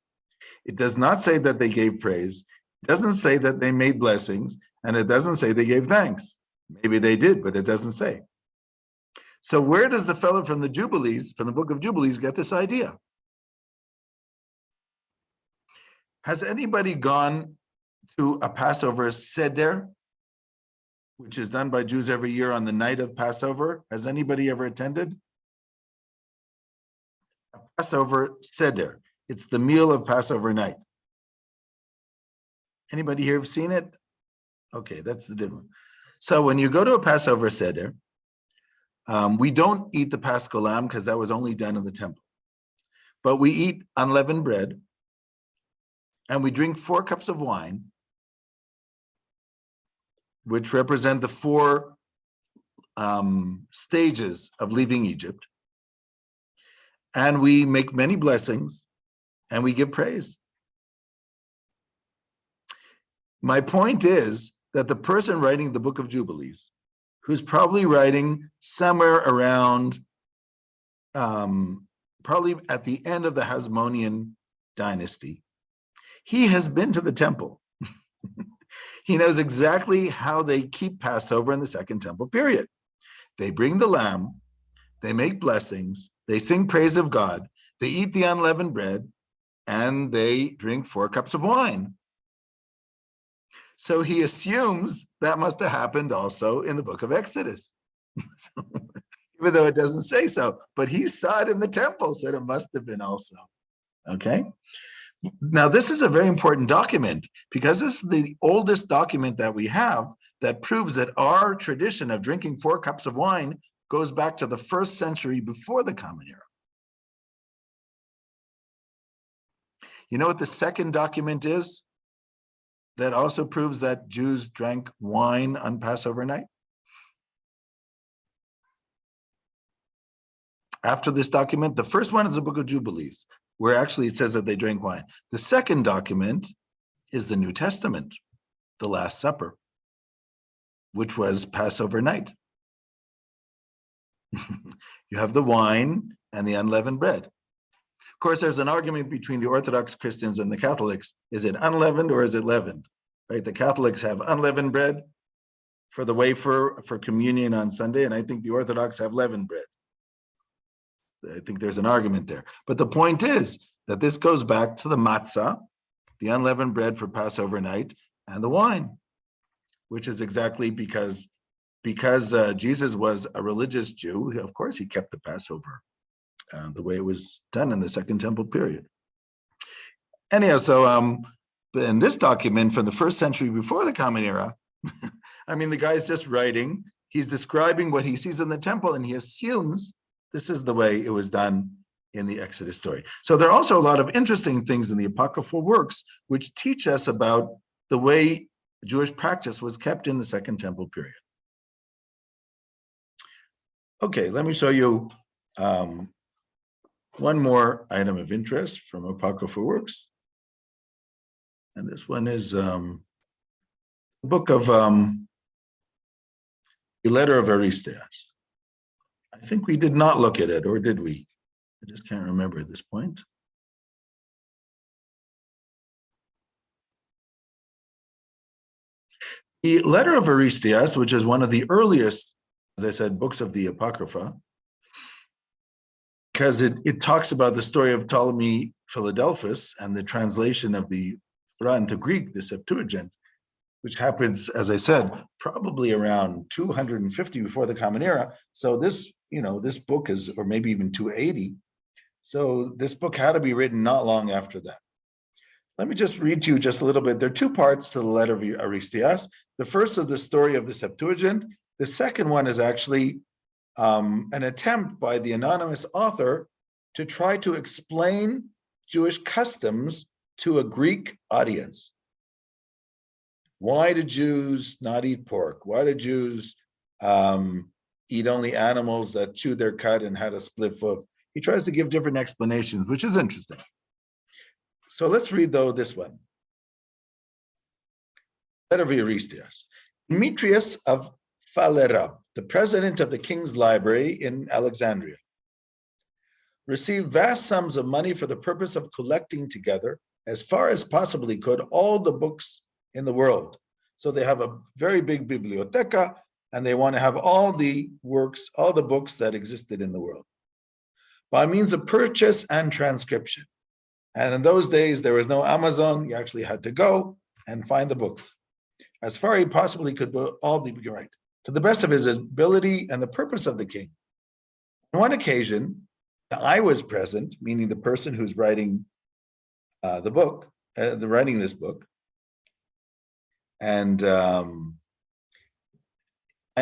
It does not say that they gave praise. It doesn't say that they made blessings, and it doesn't say they gave thanks. Maybe they did, but it doesn't say. So where does the fellow from the Jubilees, from the Book of Jubilees, get this idea? Has anybody gone to a Passover Seder, which is done by Jews every year on the night of Passover? Has anybody ever attended? A Passover Seder. It's the meal of Passover night. Anybody here have seen it? Okay, that's the difference. So when you go to a Passover Seder, we don't eat the Paschal lamb because that was only done in the temple. But we eat unleavened bread, and we drink 4 cups of wine, which represent the 4 stages of leaving Egypt. And we make many blessings, and we give praise. My point is that the person writing the Book of Jubilees, who's probably writing somewhere around, probably at the end of the Hasmonean dynasty, he has been to the temple. He knows exactly how they keep Passover in the Second Temple period. They bring the lamb, they make blessings, they sing praise of God, they eat the unleavened bread, and they drink 4 cups of wine. So he assumes that must have happened also in the book of Exodus, even though it doesn't say so. But he saw it in the temple, said it must have been also. Okay? Now, this is a very important document because this is the oldest document that we have that proves that our tradition of drinking 4 cups of wine goes back to the 1st century before the Common Era. You know what the second document is that also proves that Jews drank wine on Passover night? After this document, the first one is the Book of Jubilees, where actually it says that they drank wine. The second document is the New Testament, the Last Supper, which was Passover night. You have the wine and the unleavened bread. Of course, there's an argument between the Orthodox Christians and the Catholics. Is it unleavened or is it leavened? Right? The Catholics have unleavened bread for the wafer for communion on Sunday, and I think the Orthodox have leavened bread. I think there's an argument there. But the point is that this goes back to the matzah, the unleavened bread for Passover night, and the wine, which is exactly because Jesus was a religious Jew. Of course, he kept the Passover the way it was done in the Second Temple period. Anyhow, so in this document from the 1st century before the Common Era, I mean, the guy's just writing. He's describing what he sees in the temple, and he assumes this is the way it was done in the Exodus story. So there are also a lot of interesting things in the apocryphal works which teach us about the way Jewish practice was kept in the Second Temple period. Okay, let me show you one more item of interest from apocryphal works. And this one is the book of the Letter of Aristeas. I think we did not look at it, or did we? I just can't remember at this point. The Letter of Aristias, which is one of the earliest, as I said, books of the Apocrypha, because it talks about the story of Ptolemy Philadelphus and the translation of the Torah into Greek, the Septuagint, which happens, as I said, probably around 250 before the Common Era. So this, this book is, or maybe even 280. So this book had to be written not long after that. Let me just read to you just a little bit. There are two parts to the Letter of Aristias. The first is the story of the Septuagint. The second one is actually an attempt by the anonymous author to try to explain Jewish customs to a Greek audience. Why do Jews not eat pork? Why do Jews eat only animals that chew their cud and had a split foot? He tries to give different explanations, which is interesting. So let's read, though, this one. Letter of Aristias. Demetrius of Phalerab, the president of the king's library in Alexandria, received vast sums of money for the purpose of collecting together, as far as possibly could, all the books in the world. So they have a very big biblioteca, and they want to have all the works, all the books that existed in the world, by means of purchase and transcription. And in those days, there was no Amazon. You actually had to go and find the books. As far as he possibly could, all be right, to the best of his ability and the purpose of the king. On one occasion, I was present, meaning the person who's writing the book, writing this book, and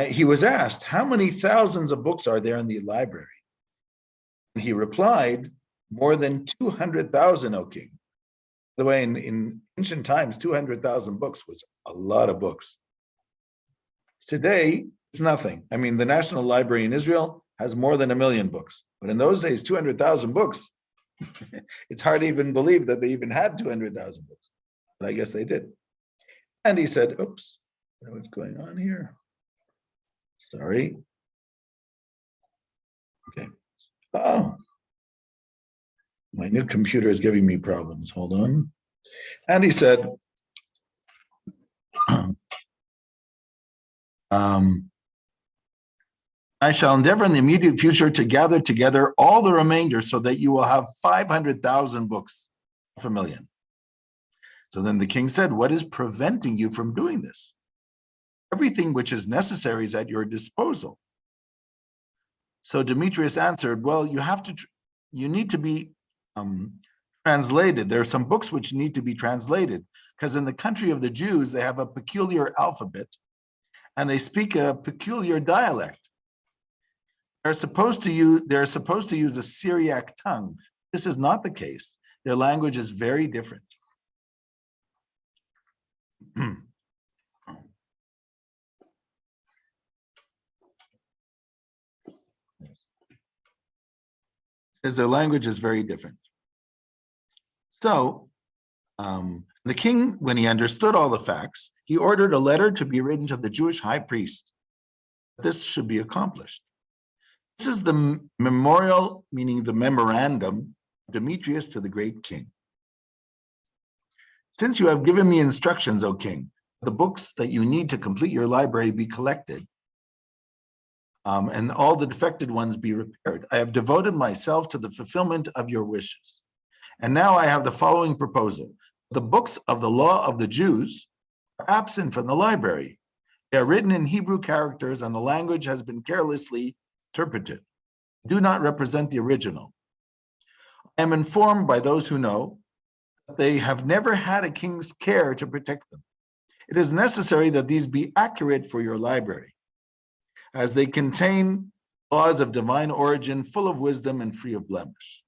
he was asked, how many thousands of books are there in the library? And he replied, more than 200,000, O king. By the way, in ancient times, 200,000 books was a lot of books. Today, it's nothing. I mean, the National Library in Israel has more than 1 million books. But in those days, 200,000 books, it's hard to even believe that they even had 200,000 books. But I guess they did. And he said, oops, what's going on here? Sorry. Okay. Oh, my new computer is giving me problems. Hold on. And he said, I shall endeavor in the immediate future to gather together all the remainder so that you will have 500,000 books, 500,000. So then the king said, what is preventing you from doing this? Everything which is necessary is at your disposal. So Demetrius answered, well, you need to be translated. There are some books which need to be translated because in the country of the Jews, they have a peculiar alphabet and they speak a peculiar dialect. They're supposed to use a Syriac tongue. This is not the case. Their language is very different. Because their language is very different. So the king, when he understood all the facts, he ordered a letter to be written to the Jewish high priest. This should be accomplished. This is the memorial, meaning the memorandum, of Demetrius to the great king. Since you have given me instructions, O king, the books that you need to complete your library be collected, and all the defected ones be repaired, I have devoted myself to the fulfillment of your wishes. And now I have the following proposal. The books of the law of the Jews are absent from the library. They are written in Hebrew characters and the language has been carelessly interpreted. Do not represent the original. I am informed by those who know that they have never had a king's care to protect them. It is necessary that these be accurate for your library, as they contain laws of divine origin, full of wisdom and free of blemish.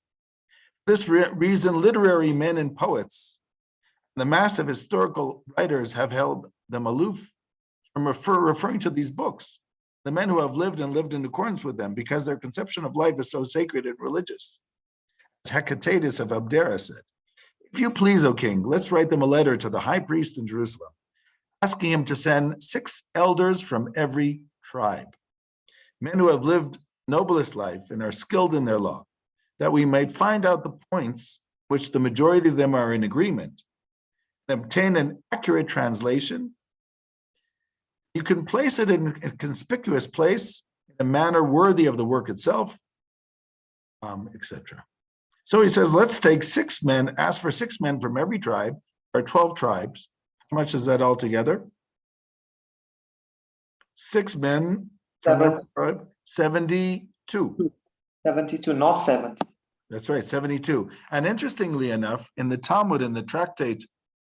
For this reason, literary men and poets, the mass of historical writers have held them aloof from referring to these books, the men who have lived in accordance with them, because their conception of life is so sacred and religious. As Hecatatus of Abdera said, if you please, O king, let's write them a letter to the high priest in Jerusalem, asking him to send 6 elders from every tribe, men who have lived noblest life and are skilled in their law, that we might find out the points which the majority of them are in agreement, and obtain an accurate translation. You can place it in a conspicuous place, in a manner worthy of the work itself, etc. So he says, let's take 6 men, ask for 6 men from every tribe, or 12 tribes. How much is that altogether? 6 men from every tribe, 72. 72, not 70. That's right, 72. And interestingly enough, in the Talmud, in the tractate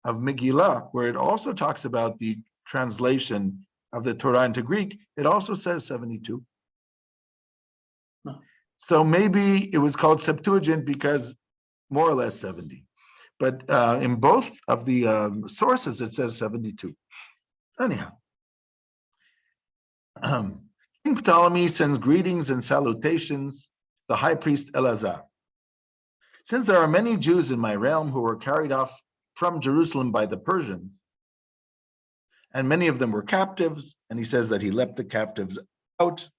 of Megillah, where it also talks about the translation of the Torah into Greek, it also says 72. So maybe it was called Septuagint because more or less 70. But in both of the sources, it says 72. Anyhow, King Ptolemy sends greetings and salutations to the high priest Eleazar. Since there are many Jews in my realm who were carried off from Jerusalem by the Persians, and many of them were captives, and he says that he let the captives out.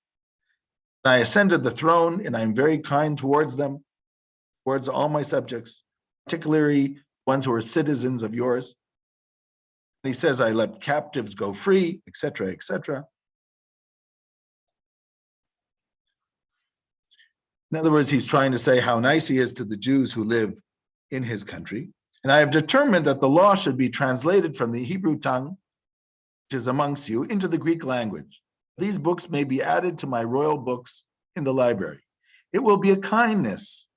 I ascended the throne, and I'm very kind towards them, towards all my subjects, particularly ones who are citizens of yours. And he says, I let captives go free, etc., etc. In other words, he's trying to say how nice he is to the Jews who live in his country. And I have determined that the law should be translated from the Hebrew tongue, which is amongst you, into the Greek language. These books may be added to my royal books in the library. It will be a kindness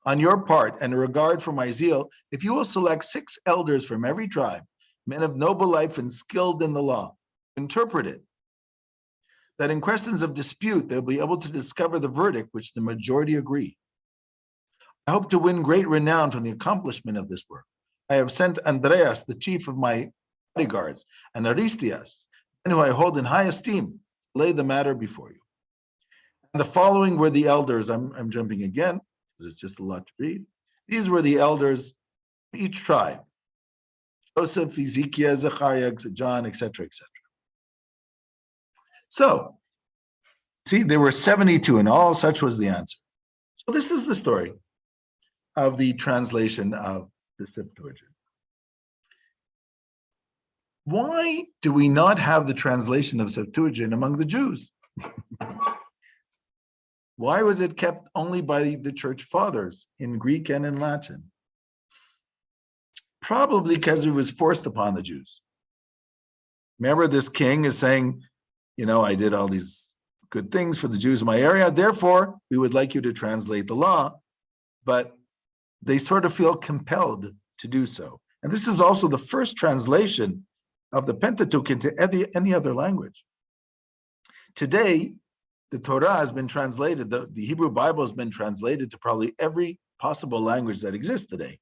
on your part and a regard for my zeal if you will select 6 elders from every tribe, men of noble life and skilled in the law, interpret it, that in questions of dispute they'll be able to discover the verdict which the majority agree. I hope to win great renown from the accomplishment of this work. I have sent Andreas, the chief of my bodyguards, and Aristias, and who I hold in high esteem, to lay the matter before you. And the following were the elders. I'm jumping again, because it's just a lot to read. These were the elders of each tribe: Joseph, Ezekiel, Zechariah, John, etc., etc. So, see, there were 72 in all, such was the answer. So this is the story of the translation of the Septuagint. Why do we not have the translation of Septuagint among the Jews? Why was it kept only by the church fathers in Greek and in Latin? Probably because it was forced upon the Jews. Remember, this king is saying, you know, I did all these good things for the Jews in my area, therefore, we would like you to translate the law, but they sort of feel compelled to do so. And this is also the first translation of the Pentateuch into any other language. Today, the Torah has been translated, the Hebrew Bible has been translated to probably every possible language that exists today.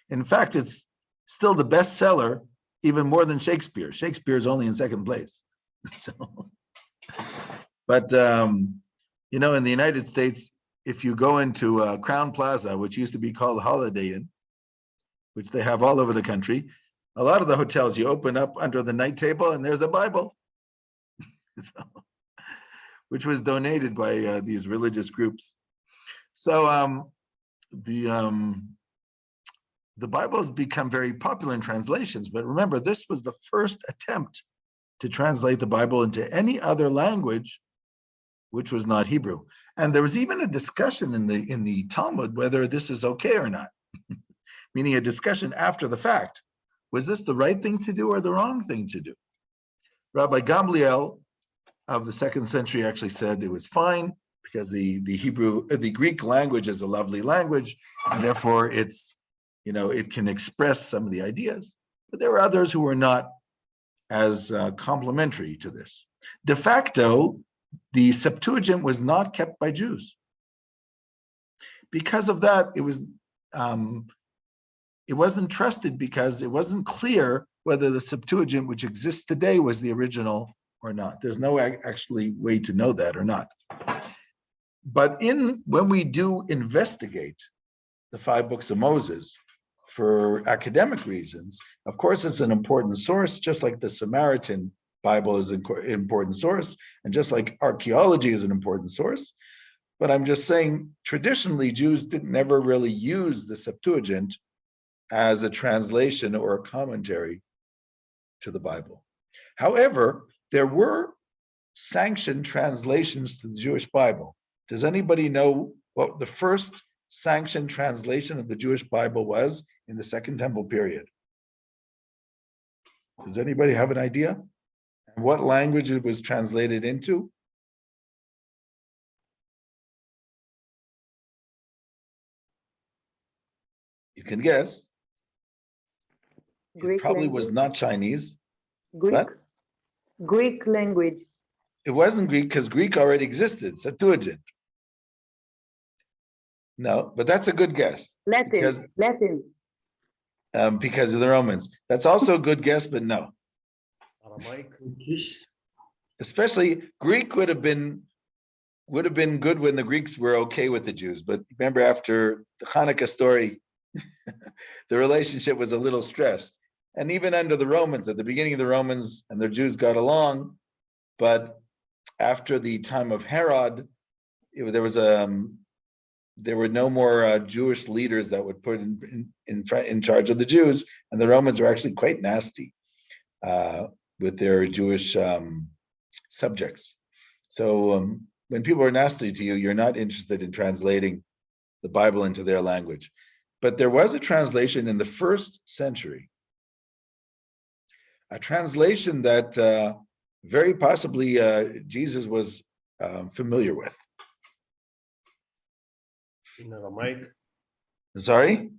In fact, it's still the bestseller, even more than Shakespeare. Shakespeare is only in second place. But in the United States, if you go into Crown Plaza, which used to be called Holiday Inn, which they have all over the country, a lot of the hotels, you open up under the night table and there's a Bible, which was donated by these religious groups. So the Bible has become very popular in translations, but remember, this was the first attempt to translate the Bible into any other language which was not Hebrew. And there was even a discussion in the Talmud whether this is okay or not, meaning a discussion after the fact. Was this the right thing to do or the wrong thing to do? Rabbi Gamliel of the 2nd century actually said it was fine because the Greek language is a lovely language, and therefore it can express some of the ideas. But there were others who were not as complementary to this. De facto, the Septuagint was not kept by Jews. Because of that, it wasn't trusted because it wasn't clear whether the Septuagint, which exists today, was the original or not. There's no actually way to know that or not. But when we do investigate the 5 books of Moses for academic reasons, of course, it's an important source, just like the Samaritan Bible is an important source, and just like archaeology is an important source. But I'm just saying, traditionally, Jews never really use the Septuagint as a translation or a commentary to the Bible. However, there were sanctioned translations to the Jewish Bible. Does anybody know what the first sanctioned translation of the Jewish Bible was in the Second Temple period? Does anybody have an idea? And what language it was translated into? You can guess. It probably was not Chinese. Greek. What? Greek language. It wasn't Greek because Greek already existed, Septuagint. No, but that's a good guess. Latin. Because of the Romans. That's also a good guess, but no. Aramaic. Especially Greek would have been good when the Greeks were okay with the Jews. But remember, after the Hanukkah story, the relationship was a little stressed. And even under the Romans, at the beginning of the Romans and the Jews got along, but after the time of Herod, there were no more Jewish leaders that would put in charge of the Jews, and the Romans were actually quite nasty with their Jewish subjects. So when people are nasty to you, you're not interested in translating the Bible into their language. But there was a translation in the 1st century, a translation that very possibly Jesus was familiar with. In Aramaic. Sorry?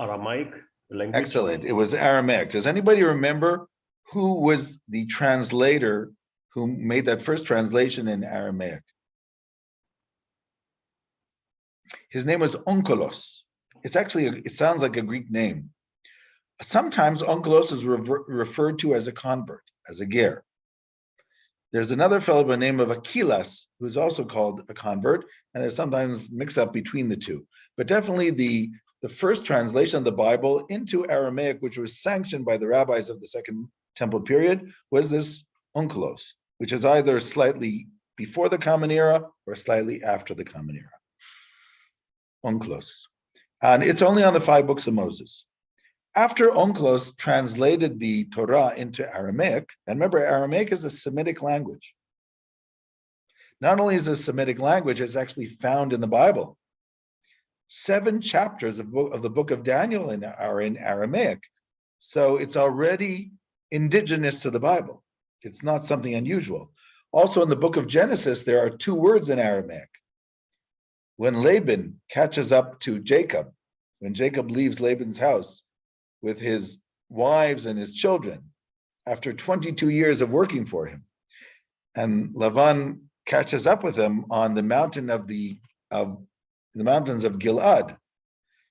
Aramaic language. Excellent. It was Aramaic. Does anybody remember who was the translator who made that first translation in Aramaic? His name was Onkelos. It sounds like a Greek name. Sometimes Onkelos is referred to as a convert, as a ger. There's another fellow by the name of Aquilas, who's also called a convert, and there's sometimes mix up between the two. But definitely the first translation of the Bible into Aramaic, which was sanctioned by the rabbis of the Second Temple period, was this Onkelos, which is either slightly before the Common Era or slightly after the Common Era. Onkelos. And it's only on the 5 books of Moses. After Onkelos translated the Torah into Aramaic, and remember, Aramaic is a Semitic language. Not only is it a Semitic language, it's actually found in the Bible. 7 chapters of the book of Daniel are in Aramaic. So it's already indigenous to the Bible. It's not something unusual. Also in the book of Genesis, there are 2 words in Aramaic. When Laban catches up to Jacob, when Jacob leaves Laban's house with his wives and his children, after 22 years of working for him, and Lavan catches up with him on the mountain of the mountains of Gilad,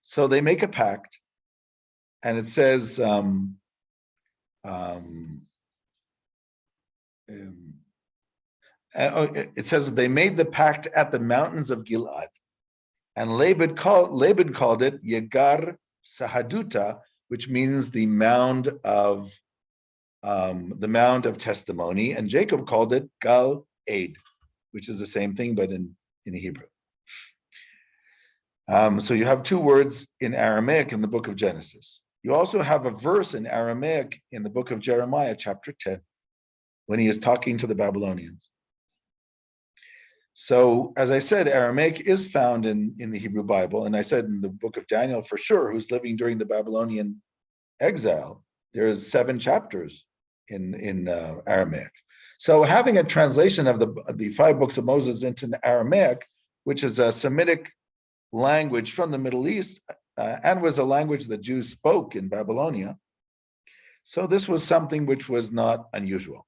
So they make a pact, and it says, it says they made the pact at the mountains of Gilad, and Laban called it Yegar Sahaduta, which means the mound of testimony, and Jacob called it Gal Eid, which is the same thing but in Hebrew. So you have two words in Aramaic in the book of Genesis. You also have a verse in Aramaic in the book of Jeremiah, chapter 10, when he is talking to the Babylonians. So, as I said, Aramaic is found in the Hebrew Bible, and I said in the book of Daniel for sure, who's living during the Babylonian exile, there is 7 chapters in Aramaic. So having a translation of the 5 books of Moses into Aramaic, which is a Semitic language from the Middle East, and was a language that Jews spoke in Babylonia. So this was something which was not unusual.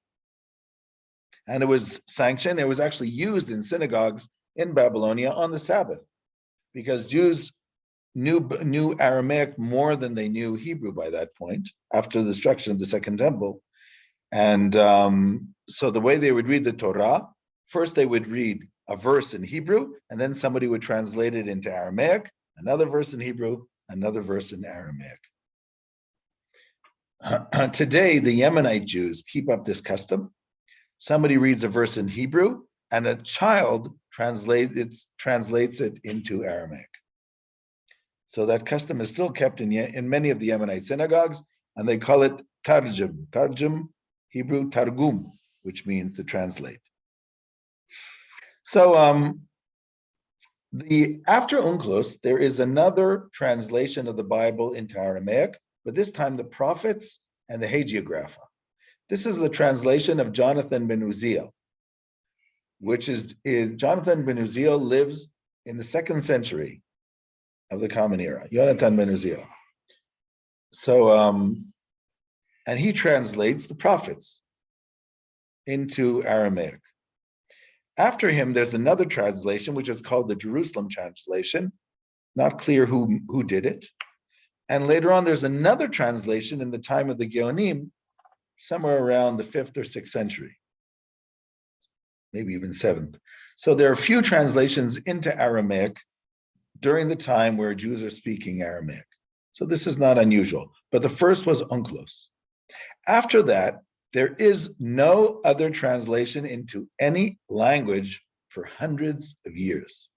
And it was sanctioned. It was actually used in synagogues in Babylonia on the Sabbath, because Jews knew Aramaic more than they knew Hebrew by that point, after the destruction of the Second Temple. And so the way they would read the Torah, first they would read a verse in Hebrew, and then somebody would translate it into Aramaic, another verse in Hebrew, another verse in Aramaic. Today, the Yemenite Jews keep up this custom. Somebody reads a verse in Hebrew, and a child translates it into Aramaic. So that custom is still kept in many of the Yemenite synagogues, and they call it tarjum. Tarjum, Hebrew targum, which means to translate. So after Unclos, there is another translation of the Bible into Aramaic, but this time the prophets and the hagiographa. This is the translation of Jonathan ben Uziel, which is Jonathan ben Uziel lives in the 2nd century of the Common Era, Jonathan ben Uziel. So, and he translates the prophets into Aramaic. After him, there's another translation, which is called the Jerusalem translation. Not clear who did it. And later on, there's another translation in the time of the Geonim, somewhere around the 5th or 6th century, maybe even 7th. So there are few translations into Aramaic during the time where Jews are speaking Aramaic. So this is not unusual, but the first was Unclos. After that, there is no other translation into any language for hundreds of years.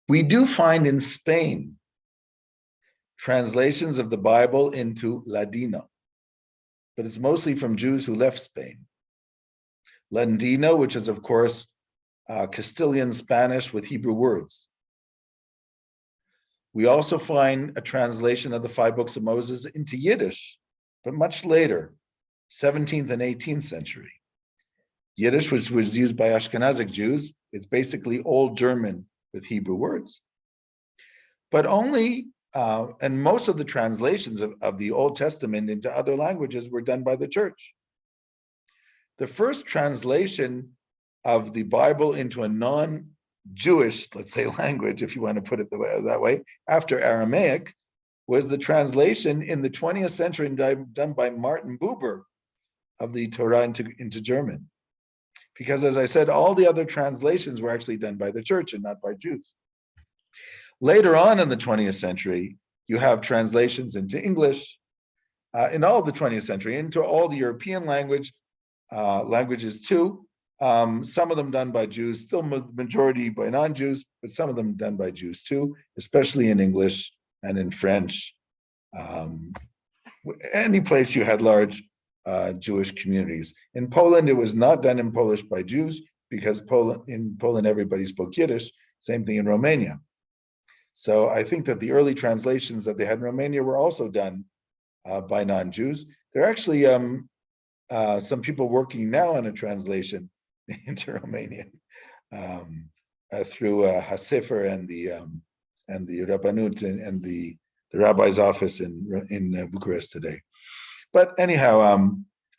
We do find in Spain translations of the Bible into Ladino, but it's mostly from Jews who left Spain. Ladino, which is, of course, Castilian Spanish with Hebrew words. We also find a translation of the 5 books of Moses into Yiddish, but much later, 17th and 18th century. Yiddish, which was used by Ashkenazic Jews, it's basically Old German with Hebrew words. But only, and most of the translations of the Old Testament into other languages were done by the church. The first translation of the Bible into a non-Jewish, let's say, language, if you want to put it that way, after Aramaic, was the translation in the 20th century done by Martin Buber of the Torah into German. Because, as I said, all the other translations were actually done by the church and not by Jews. Later on in the 20th century, you have translations into English, in all of the 20th century, into all the European languages too. Some of them done by Jews, still majority by non-Jews, but some of them done by Jews too, especially in English and in French. Any place you had large Jewish communities. In Poland, it was not done in Polish by Jews, because in Poland everybody spoke Yiddish. Same thing in Romania. So I think that the early translations that they had in Romania were also done by non-Jews. There are actually some people working now on a translation into Romanian through HaSefer and the Rabbanut and the rabbi's office in Bucharest today. But anyhow,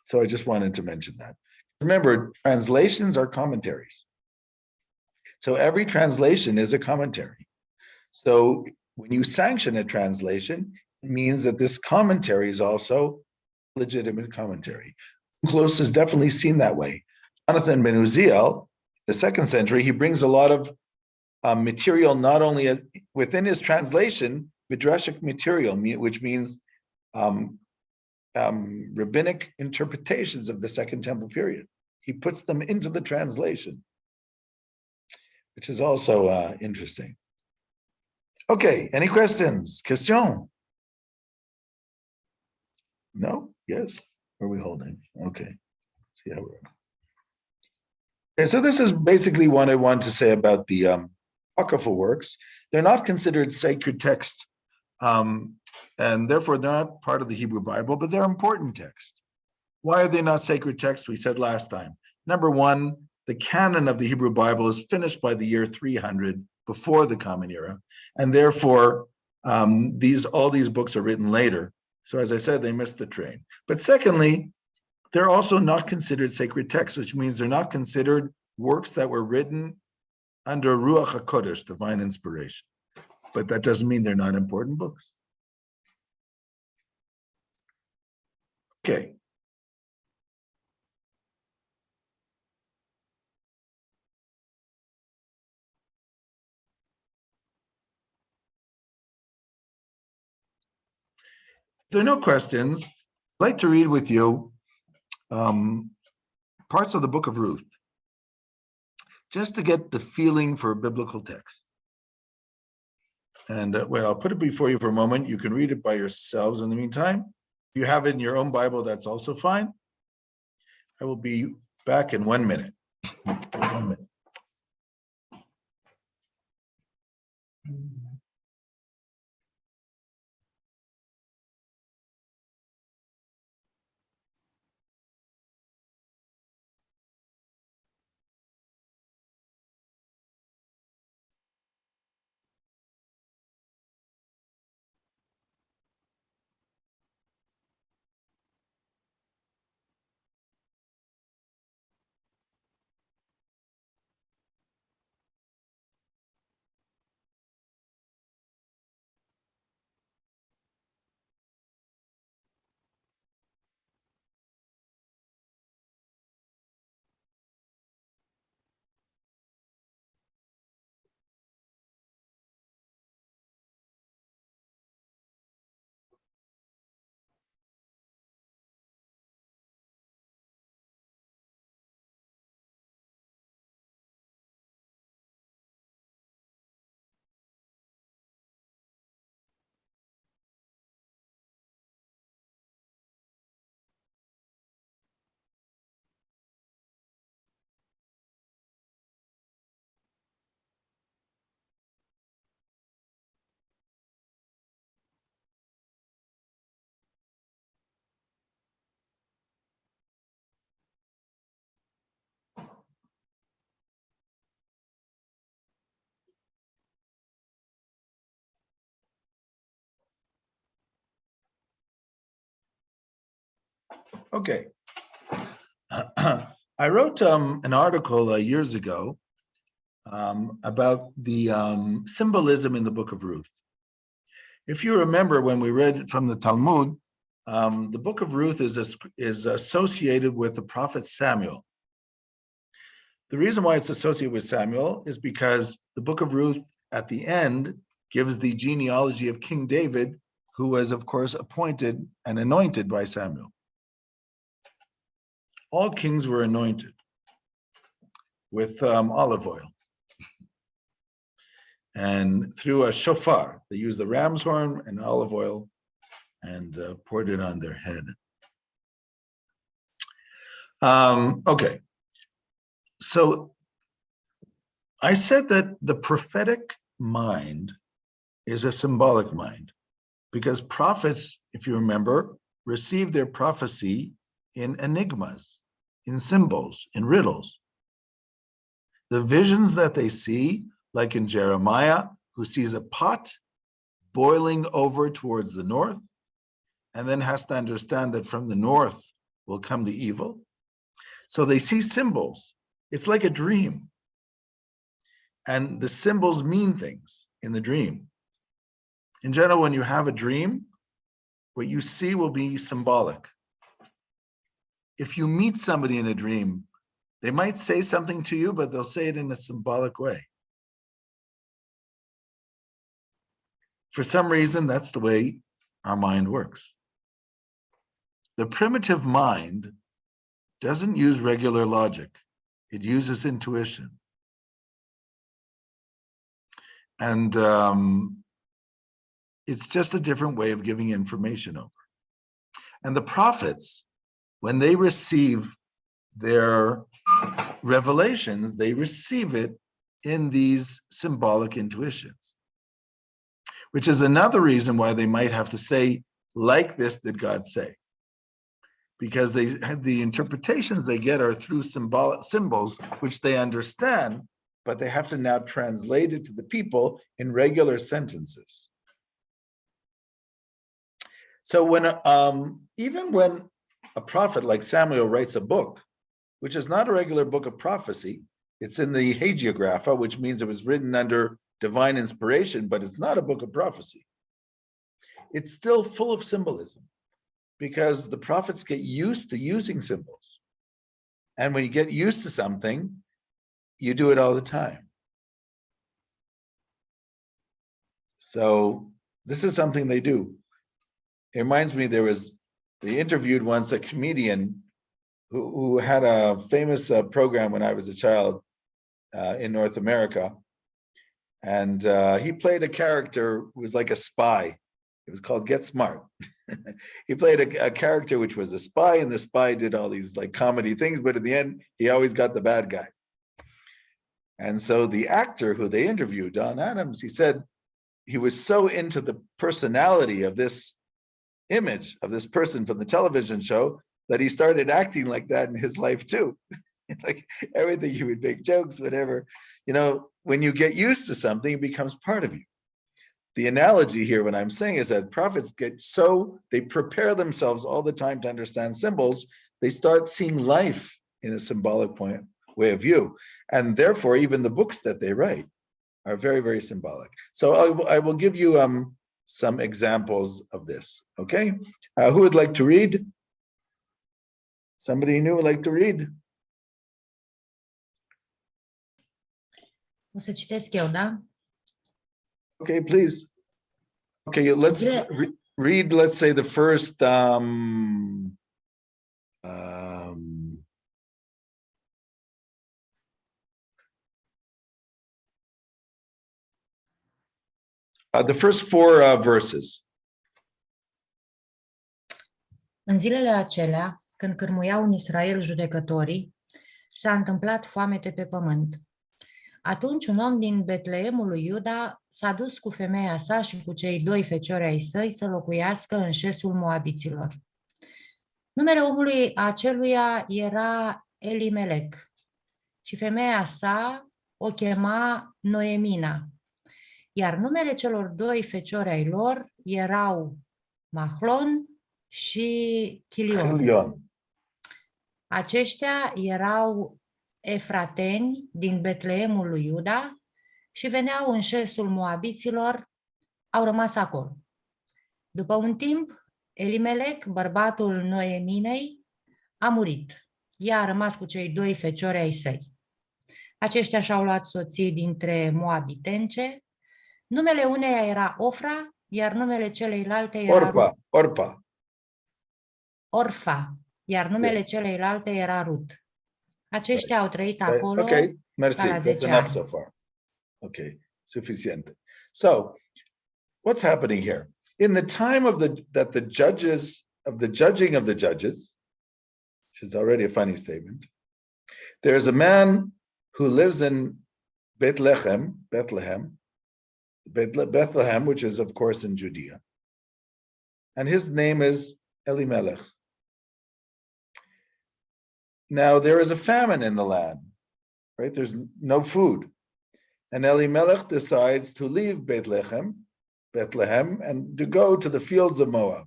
so I just wanted to mention that. Remember, translations are commentaries. So every translation is a commentary. So when you sanction a translation, it means that this commentary is also legitimate commentary. Close is definitely seen that way. Jonathan ben Uziel, the 2nd century, he brings a lot of material, not only within his translation, midrashic material, which means rabbinic interpretations of the Second Temple period. He puts them into the translation, which is also interesting. Okay, any questions? Question? No? Yes? Are we holding? Okay. See how we're. Okay, so this is basically what I want to say about the apocryphal works. They're not considered sacred text, and therefore they're not part of the Hebrew Bible, but they're important texts. Why are they not sacred texts? We said last time. Number one, the canon of the Hebrew Bible is finished by the year 300 before the Common Era, and therefore all these books are written later. So as I said, they missed the train. But secondly, they're also not considered sacred texts, which means they're not considered works that were written under Ruach HaKodesh, divine inspiration. But that doesn't mean they're not important books. Okay. If there are no questions, I'd like to read with you parts of the Book of Ruth, just to get the feeling for a biblical text. And well, I'll put it before you for a moment. You can read it by yourselves in the meantime. If you have it in your own Bible, that's also fine. I will be back in 1 minute. 1 minute. Okay. I wrote an article years ago about the symbolism in the Book of Ruth. If you remember, when we read from the Talmud, the Book of Ruth is associated with the prophet Samuel. The reason why it's associated with Samuel is because the Book of Ruth at the end gives the genealogy of King David, who was, of course, appointed and anointed by Samuel. All kings were anointed with olive oil. And through a shofar, they used the ram's horn and olive oil and poured it on their head. Okay. So I said that the prophetic mind is a symbolic mind because prophets, if you remember, received their prophecy in enigmas, in symbols, in riddles. The visions that they see, like in Jeremiah, who sees a pot boiling over towards the north, and then has to understand that from the north will come the evil. So they see symbols. It's like a dream. And the symbols mean things in the dream. In general, when you have a dream, what you see will be symbolic. If you meet somebody in a dream, they might say something to you, but they'll say it in a symbolic way. For some reason, that's the way our mind works. The primitive mind doesn't use regular logic. It uses intuition. And it's just a different way of giving information over. And the prophets, when they receive their revelations, they receive it in these symbolic intuitions, which is another reason why they might have to say, like this did God say. Because they have the interpretations they get are through symbols, which they understand, but they have to now translate it to the people in regular sentences. So when even when a prophet like Samuel writes a book, which is not a regular book of prophecy, it's in the hagiographa, which means it was written under divine inspiration, but it's not a book of prophecy. It's still full of symbolism because the prophets get used to using symbols. And when you get used to something, you do it all the time. So this is something they do. It reminds me, they interviewed once a comedian who had a famous program when I was a child in North America. And he played a character who was like a spy. It was called Get Smart. He played a character which was a spy, and the spy did all these like comedy things, but in the end, he always got the bad guy. And so the actor who they interviewed, Don Adams, he said he was so into the personality of this image of this person from the television show that he started acting like that in his life too. Like everything, he would make jokes, whatever. You know, when you get used to something, it becomes part of you. The analogy here, what I'm saying is that prophets they prepare themselves all the time to understand symbols. They start seeing life in a symbolic way of view. And therefore, even the books that they write are very, very symbolic. So I will give you some examples of this, okay? Who would like to read? Somebody new would like to read? O să citesc eu, da? Okay, please. Okay, let's read, let's say the first the first four verses. În zilele acelea, când cârmuiau în Israel judecătorii, s-a întâmplat foamete pe pământ. Atunci un om din Betleemul lui Iuda s-a dus cu femeia sa și cu cei doi feciori ai săi să locuiască în șesul moabiților. Numele omului aceluia era Elimelec și femeia sa o chema Noemina, iar numele celor doi feciori ai lor erau Mahlon și Chilion. Aceștia erau efrateni din Betleemul lui Iuda și veneau în șesul moabiților, au rămas acolo. După un timp, Elimelec, bărbatul Noeminei, a murit. Ea a rămas cu cei doi feciori ai săi. Aceștia și-au luat soții dintre moabitence. Numele uneia era Ofra, iar numele celeilalte era Orfa, iar numele celeilalte era Ruth. Aceștia au trăit acolo. Okay, merci. That's enough so far. Okay, sufficient. So, what's happening here? In the time of the judging of the judges, which is already a funny statement, there's a man who lives in Bethlehem, which is of course in Judea, and his name is Elimelech. Now, there is a famine in the land, right? There's no food. And Elimelech decides to leave Bethlehem, and to go to the fields of Moab.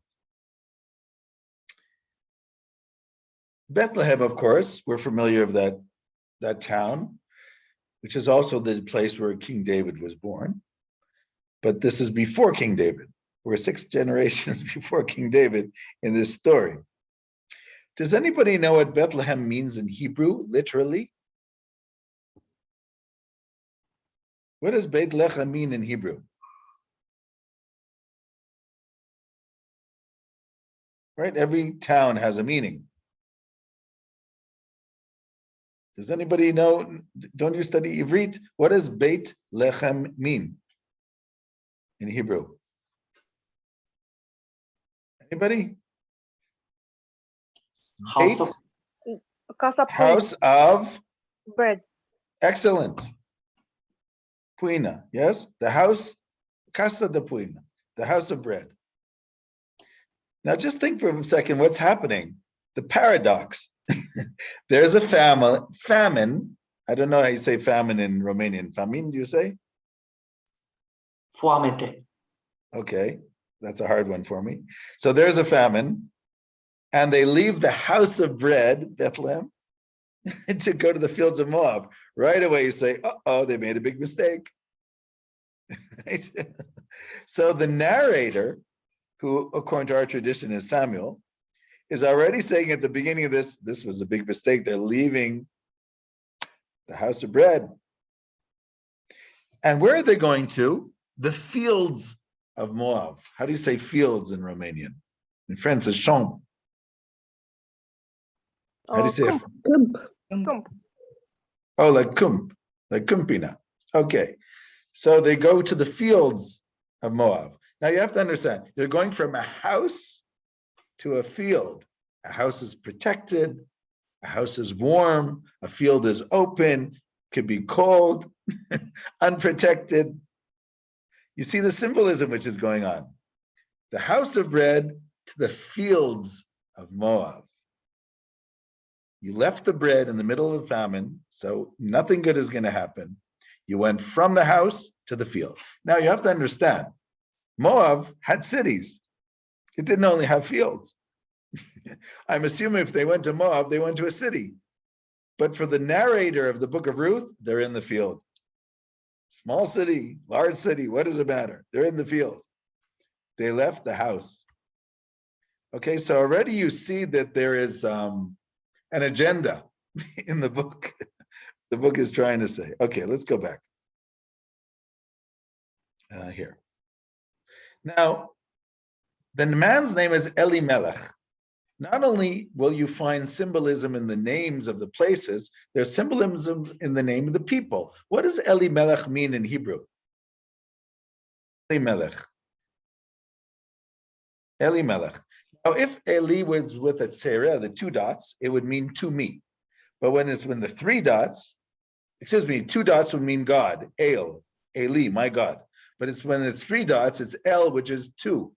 Bethlehem, of course, we're familiar of that town. which is also the place where King David was born. But this is before King David. We're 6 generations before King David in this story. Does anybody know what Bethlehem means in Hebrew, literally? What does Beit Lechem mean in Hebrew? Right? Every town has a meaning. Does anybody know? Don't you study Ivrit? What does Beit Lechem mean in Hebrew? House Anybody? of House of bread. excellent. Puina, yes? The house, Casa de Puina, the house of bread. Now just think for a second what's happening. The paradox. There's a famine. I don't know how you say famine in Romanian. Famine, do you say? foamete. Okay, that's a hard one for me. So there's a famine, and they leave the house of bread, Bethlehem, to go to the fields of Moab. Right away you say, uh-oh, they made a big mistake. Right? So the narrator, who according to our tradition is Samuel, is already saying at the beginning of this was a big mistake. They're leaving the house of bread. And where are they going to? The fields of Moab. How do you say fields in Romanian? In French, it's champ. How do you say it? Câmp. Oh, like kumpina. Okay. So they go to the fields of Moab. Now you have to understand, they're going from a house to a field. A house is protected, a house is warm, a field is open, could be cold, unprotected. You see the symbolism which is going on. The house of bread to the fields of Moab. You left the bread in the middle of a famine, so nothing good is going to happen. You went from the house to the field. Now you have to understand, Moab had cities. It didn't only have fields. I'm assuming if they went to Moab, they went to a city. But for the narrator of the book of Ruth, they're in the field. Small city, large city, what does it matter? They're in the field. They left the house. Okay, so already you see that there is an agenda in the book. The book is trying to say. Okay, let's go back. Here. Now, the man's name is Elimelech. Not only will you find symbolism in the names of the places, there's symbolism in the name of the people. What does Elimelech mean in Hebrew? Elimelech. Elimelech. Now, if Eli was with a tzera, the 2 dots, it would mean to me. But when the 3 dots, 2 dots would mean God, El, Eli, my God. But it's when it's 3 dots, it's El, which is to,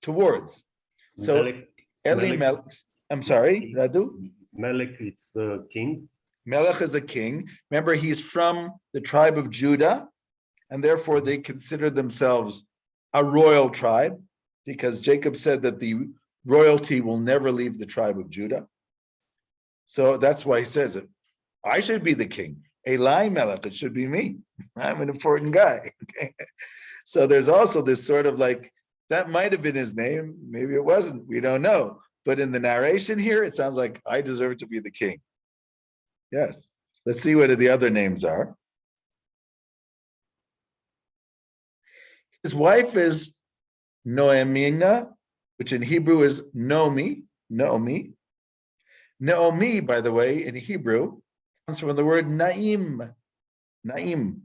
towards. So Elimelech, I'm sorry, Radu? Melech, it's the king. Melech is a king. Remember, he's from the tribe of Judah, and therefore they consider themselves a royal tribe, because Jacob said that the royalty will never leave the tribe of Judah. So that's why he says it. I should be the king. Eli Melech, it should be me. I'm an important guy. Okay? So there's also this sort of like, that might have been his name. Maybe it wasn't. We don't know. But in the narration here, it sounds like I deserve to be the king. Yes. Let's see what the other names are. His wife is Noemina, which in Hebrew is Naomi. Naomi, by the way, in Hebrew, comes from the word Naim. Naim.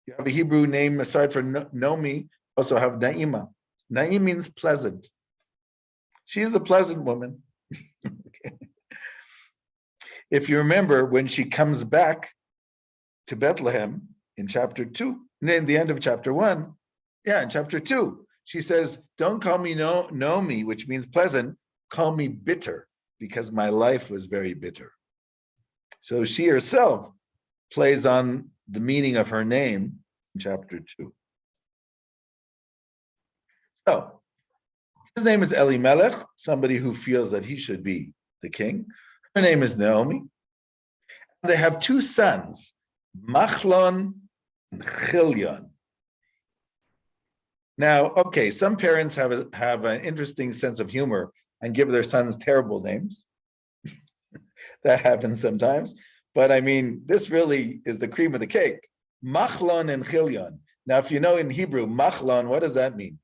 You have a Hebrew name aside from Naomi, also have Naima. Naim means pleasant. She is a pleasant woman. Okay. If you remember, when she comes back to Bethlehem in chapter 2, in the end of chapter 1, in chapter 2, she says, don't call me Naomi, which means pleasant, call me bitter, because my life was very bitter. So she herself plays on the meaning of her name in chapter 2. So, his name is Elimelech, somebody who feels that he should be the king. Her name is Naomi. they have two sons, Machlon and Chilion. Now, okay, some parents have an interesting sense of humor and give their sons terrible names. That happens sometimes. But I mean, this really is the cream of the cake. Machlon and Chilion. Now, if you know in Hebrew, Machlon, what does that mean?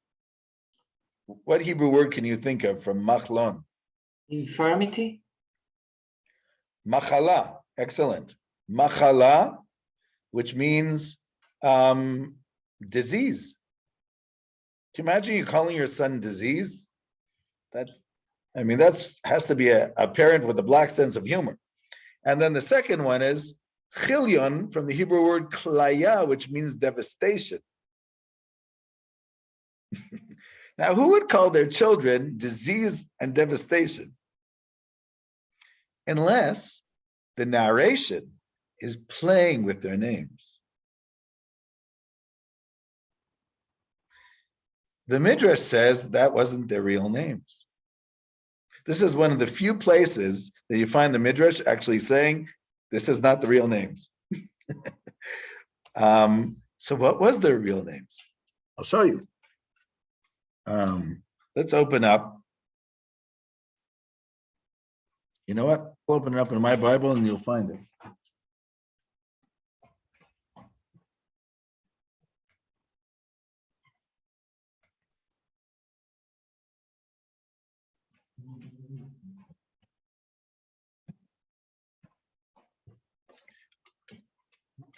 What Hebrew word can you think of from Machlon? Infirmity? Machala, excellent. Machala, which means disease. Can you imagine you calling your son disease? That's has to be a parent with a black sense of humor. And then the second one is Chilion, from the Hebrew word klaya, which means devastation. Now, who would call their children disease and devastation? Unless the narration is playing with their names. The Midrash says that wasn't their real names. This is one of the few places that you find the Midrash actually saying, this is not the real names. So what was their real names? I'll show you. Let's open up. You know what? I'll open it up in my Bible and you'll find it.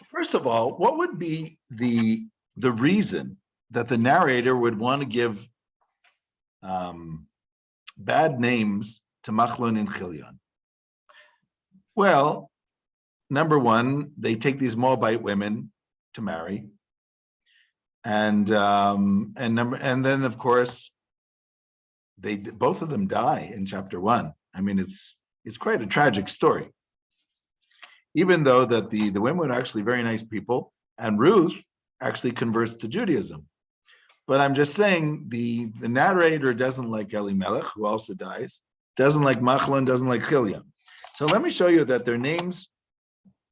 First of all, what would be the reason that the narrator would want to give bad names to Machlon and Chilion? Well, number one, they take these Moabite women to marry, and then of course both of them die in chapter 1. I mean, it's quite a tragic story. Even though that the women are actually very nice people, and Ruth actually converts to Judaism. But I'm just saying the narrator doesn't like Elimelech, who also dies, doesn't like Machlon, doesn't like Chilion. So let me show you that their names,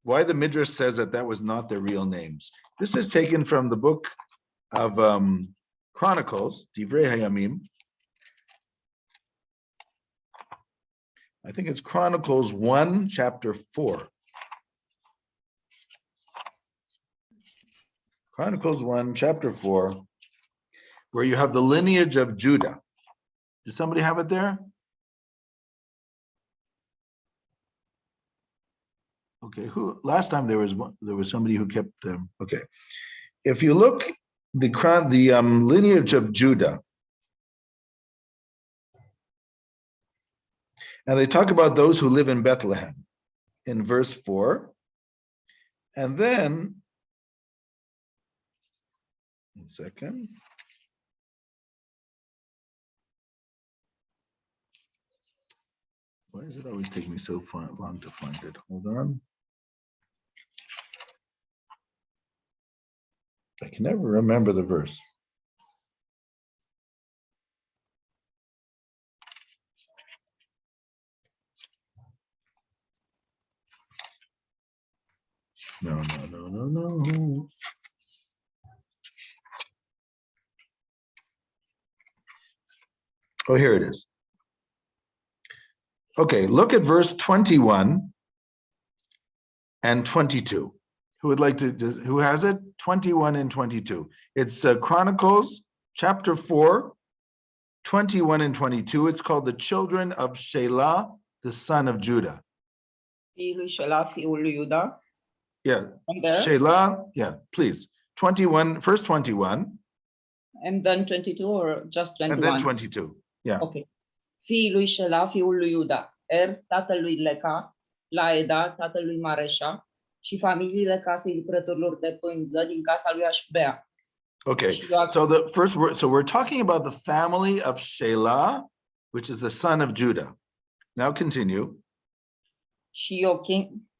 why the Midrash says that was not their real names. This is taken from the book of Chronicles, Divrei Hayamim. I think it's Chronicles 1, chapter 4. Chronicles 1, chapter 4, where you have the lineage of Judah. Does somebody have it there? Okay, last time there was somebody who kept them. Okay. If you look the lineage of Judah, and they talk about those who live in Bethlehem in verse 4, and then, one second. Why does it always take me so long to find it? Hold on. I can never remember the verse. No. Oh, here it is. Okay, look at verse 21 and 22. Who would like to, who has it? 21 and 22. It's Chronicles chapter 4, 21 and 22. It's called the children of Shelah, the son of Judah. Fiul lui Shelah, fiul lui Iuda. Yeah, There. Shelah, yeah, please. 21, first 21. And then 22 or just 21? And then 22, yeah. Okay. Fiul lui Shelah, fiul lui Iuda. Tatălui Leca, Laeda, tatălui Mareșa, și familiile casei lucrătorilor de pânză din casa lui Așbea. Okay, so the first word, so we're talking about the family of Shelah, which is the son of Judah. Now continue. Și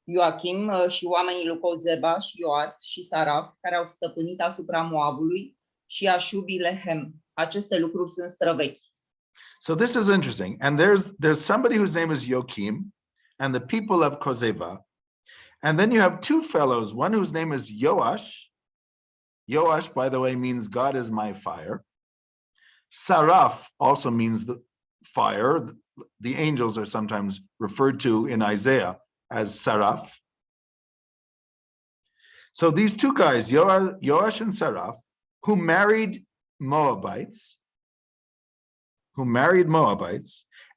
Ioachim și oamenii lui Cozeba și Ioas și Saraf, care au stăpânit asupra Moabului, și Așubi Lehem. Aceste lucruri sunt străvechi. So this is interesting. And there's somebody whose name is Yochim, and the people of Kozeva. And then you have two fellows, one whose name is Yoash. Yoash, by the way, means God is my fire. Saraf also means the fire. The angels are sometimes referred to in Isaiah as Saraf. So these two guys, Yoash and Saraf, who married Moabites,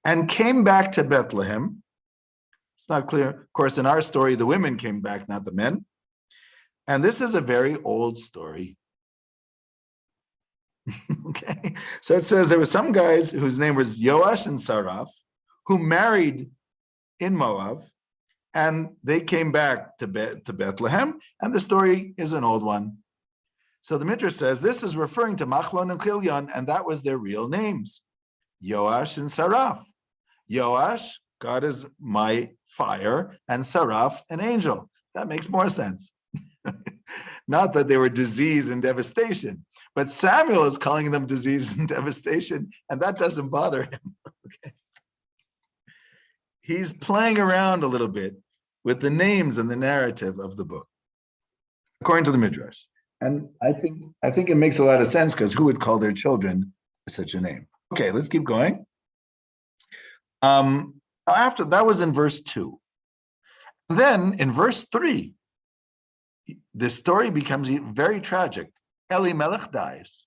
and came back to Bethlehem. It's not clear. Of course, in our story, the women came back, not the men. And this is a very old story. Okay, so it says there were some guys whose name was Yoash and Saraf who married in Moab, and they came back to Bethlehem, and the story is an old one. So the Midrash says this is referring to Machlon and Chilion, and that was their real names, Yoash and Saraf. Yoash, God is my fire, and Saraf, an angel. That makes more sense. Not that they were disease and devastation, but Samuel is calling them disease and devastation, and that doesn't bother him. Okay. He's playing around a little bit with the names and the narrative of the book, according to the Midrash. And I think it makes a lot of sense, because who would call their children such a name? Okay, let's keep going. After that was in verse 2. Then in verse 3, the story becomes very tragic. Elimelech dies.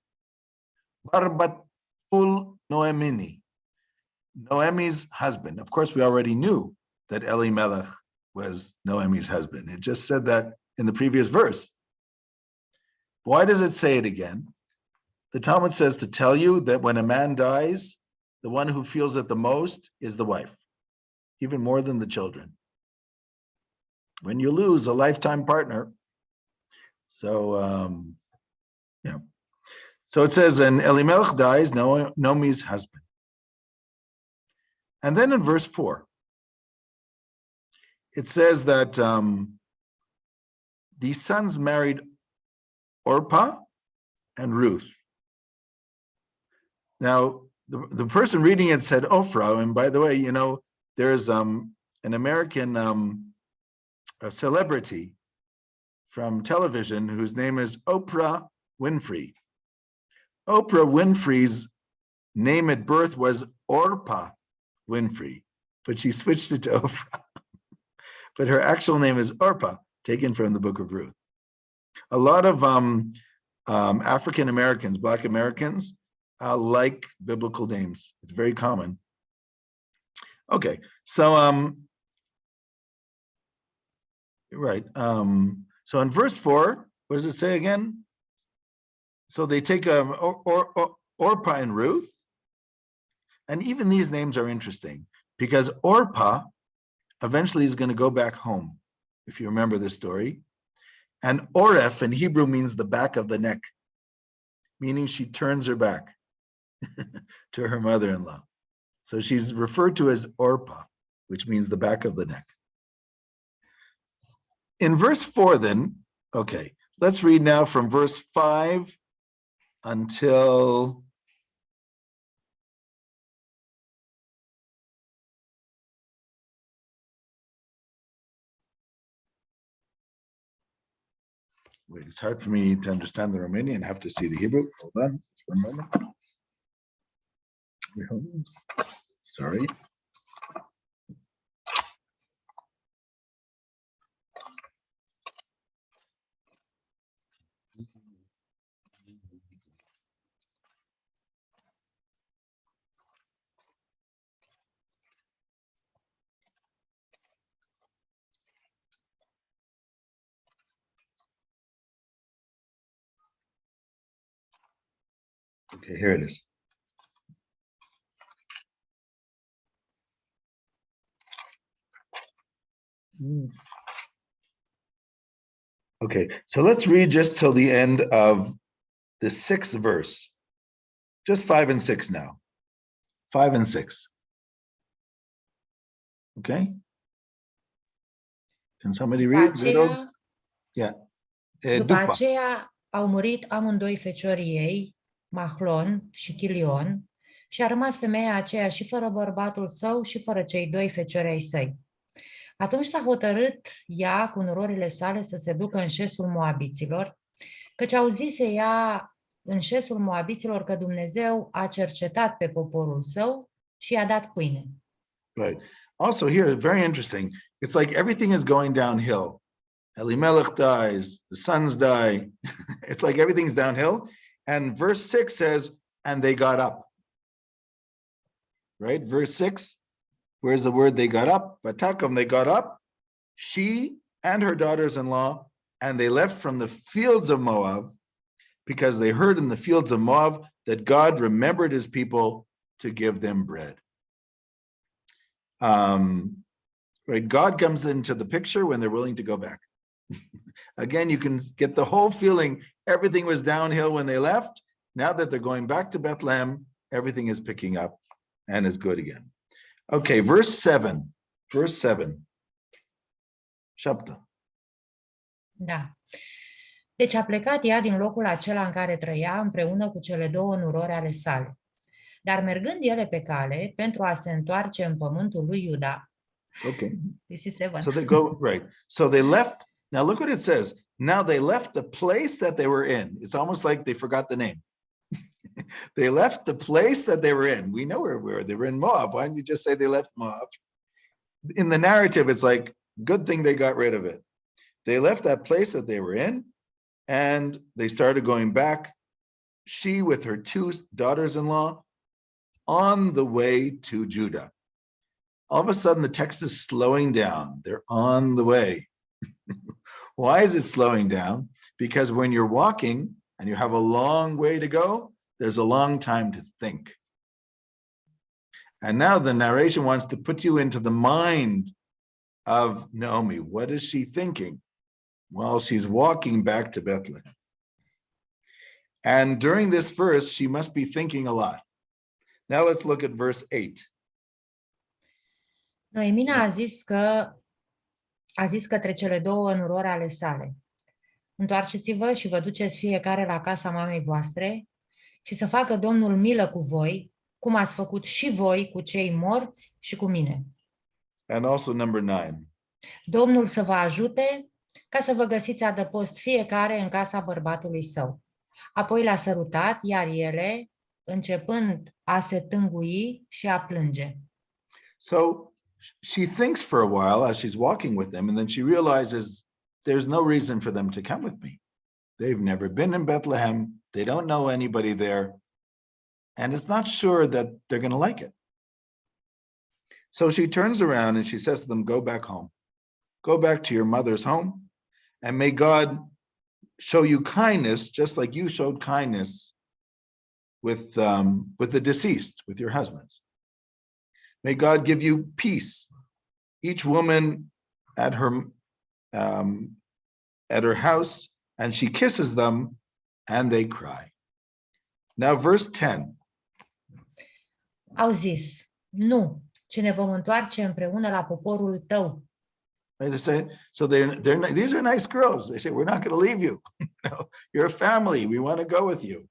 Barbatul Noemini, Noemi's husband. Of course, we already knew that Elimelech was Noemi's husband. It just said that in the previous verse. Why does it say it again? The Talmud says to tell you that when a man dies, the one who feels it the most is the wife, even more than the children. When you lose a lifetime partner. So, So it says, and Elimelech dies, Naomi's husband. And then in verse 4, it says that these sons married Orpah and Ruth. Now, the person reading it said Ophrah, and by the way, there's an American a celebrity from television whose name is Oprah Winfrey. Oprah Winfrey's name at birth was Orpah Winfrey, but she switched it to Oprah. But her actual name is Orpah, taken from the Book of Ruth. A lot of African Americans, Black Americans, like biblical names. It's very common. Okay, so right. So in verse 4, what does it say again? So they take Orpah and Ruth, and even these names are interesting because Orpah eventually is going to go back home, if you remember this story. And Oreph in Hebrew means the back of the neck, meaning she turns her back to her mother-in-law. So she's referred to as Orpah, which means the back of the neck. In verse 4 then, okay, let's read now from verse 5 until wait, it's hard for me to understand the Romanian. I have to see the Hebrew. Hold on, just one moment. Wait, hold on. Sorry. Okay, here it is. Okay, so let's read just till the end of the 6th verse. Just 5 and 6 now. 5 and 6. Okay? Can somebody read? Yeah. După aceea au murit amândoi feciorii ei, Mahlon și Chilion, și a rămas femeia aceea și fără bărbatul său și fără cei doi feciori ai săi. Atunci s-a hotărât ea cu nurorile sale să se ducă în șesul moabiților, căci auzise ea în șesul moabiților că Dumnezeu a cercetat pe poporul său și i-a dat pâine. Right. Also here, very interesting. It's like everything is going downhill. Elimelech dies, the sons die. It's like everything's downhill. And verse 6 says, and they got up. Right? Verse 6, where's the word they got up? Vatakum, they got up, she and her daughters-in-law, and they left from the fields of Moab because they heard in the fields of Moab that God remembered his people to give them bread. Right? God comes into the picture when they're willing to go back. Again, you can get the whole feeling everything was downhill when they left. Now that they're going back to Bethlehem, everything is picking up and is good again. Okay, verse 7. Verse 7. Shabda. Da. Deci a plecat ea din locul acela în care trăia împreună cu cele două nurori ale sale. Dar mergând ele pe cale pentru a se întoarce în pământul lui Iuda. Okay. This is 7. So they go, right. So they left. Now look what it says. Now they left the place that they were in. It's almost like they forgot the name. They left the place that they were in. We know where we were. They were in Moab. Why don't you just say they left Moab? In the narrative, it's like, good thing they got rid of it. They left that place that they were in, and they started going back, she with her two daughters-in-law, on the way to Judah. All of a sudden, the text is slowing down. They're on the way. Why is it slowing down? Because when you're walking and you have a long way to go, there's a long time to think. And now the narration wants to put you into the mind of Naomi. What is she thinking? Well, she's walking back to Bethlehem. And during this verse, she must be thinking a lot. Now let's look at verse 8. Noemina a zis către cele două nurori ale sale: întoarceți-vă și vă duceți fiecare la casa mamei voastre și să facă Domnul milă cu voi, cum ați făcut și voi cu cei morți și cu mine. And also number 9. Domnul să vă ajute ca să vă găsiți adăpost fiecare în casa bărbatului său. Apoi l-a sărutat, iar ele, începând a se tângui și a plânge. So she thinks for a while as she's walking with them, and then she realizes there's no reason for them to come with me. They've never been in Bethlehem. They don't know anybody there. And it's not sure that they're going to like it. So she turns around and she says to them, go back home. Go back to your mother's home. And may God show you kindness, just like you showed kindness with the deceased, with your husbands. May God give you peace. Each woman at her house, and she kisses them, and they cry. Now, verse 10. Au zis: nu, ci ne vom întoarce împreună la poporul tău. They say, so these are nice girls. They say, we're not going to leave you. You're a family. We want to go with you.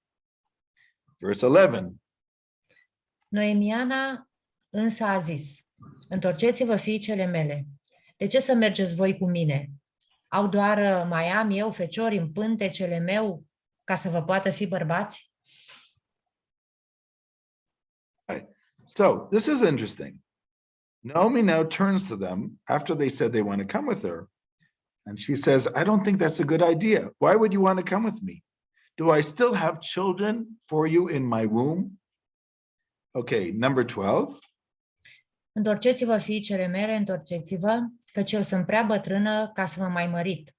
Verse 11. Noemiana însă a zis: întorceți-vă, fiicele mele. De ce să mergeți voi cu mine? Au doar mai am eu feciori în pântecele meu ca să vă poată fi bărbați? Right. So this is interesting. Naomi now turns to them after they said they want to come with her. And she says, I don't think that's a good idea. Why would you want to come with me? Do I still have children for you in my womb? Okay, number 12. Întorceți-vă, fiicele mele, întorceți-vă, căci eu sunt prea bătrână ca să mă mai mărit.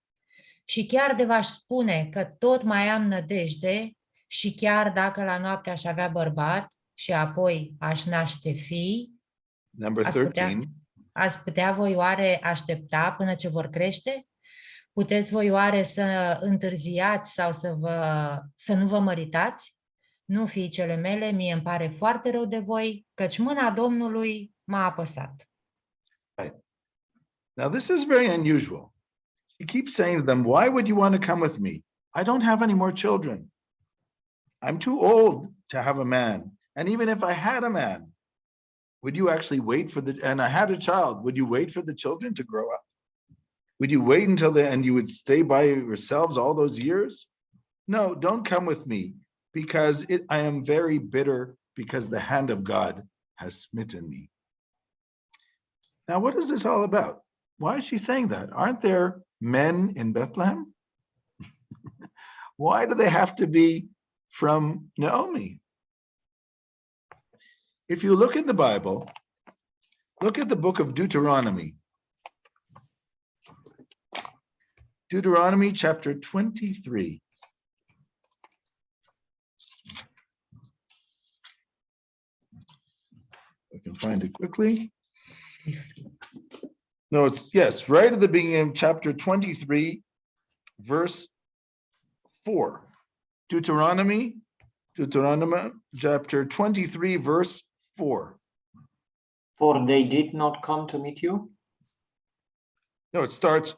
Și chiar de v-aș spune că tot mai am nădejde, și chiar dacă la noapte aș avea bărbat și apoi aș naște fii, Number 13. ați putea voi oare aștepta până ce vor crește? Puteți voi oare să întârziați sau să nu vă măritați? Nu, fiicele mele, mie îmi pare foarte rău de voi, căci mâna Domnului m-a apăsat. Right. Now this is very unusual. He keeps saying to them, why would you want to come with me? I don't have any more children. I'm too old to have a man. And even if I had a man, would you actually wait for and I had a child, would you wait for the children to grow up? Would you wait until and you would stay by yourselves all those years? No, don't come with me, because I am very bitter, because the hand of God has smitten me. Now, what is this all about? Why is she saying that? Aren't there men in Bethlehem? Why do they have to be from Naomi? If you look in the Bible, look at the book of Deuteronomy. Deuteronomy chapter 23. I can find it quickly. No, it's, yes, right at the beginning of chapter 23, verse 4. Deuteronomy chapter 23, verse 4. For they did not come to meet you? No, it starts,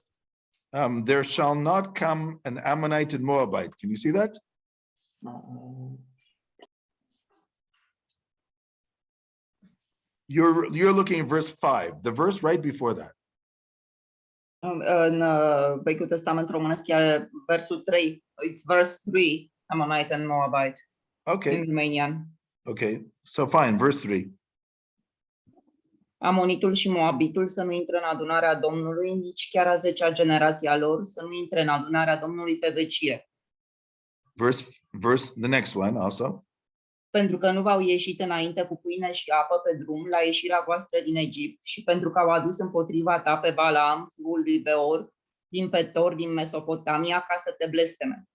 there shall not come an Ammonite and Moabite. Can you see that? You're looking at verse 5, the verse right before that. În Vechiul Testament românesc e versul 3. It's verse 3, Ammonite and Moabite. Okay. In Romanian. Okay, so fine, verse 3. Amonitul și Moabitul să nu intre în adunarea Domnului, nici chiar a 10-a generație a lor să nu intre în adunarea Domnului pe vecie. Verse, the next one also. Pentru că nu v-au ieșit înainte cu pâine și apă pe drum la ieșirea voastră din Egipt și pentru că au adus împotriva ta pe Balaam, fiul lui Beor, din Petor, din Mesopotamia, ca să te blesteme.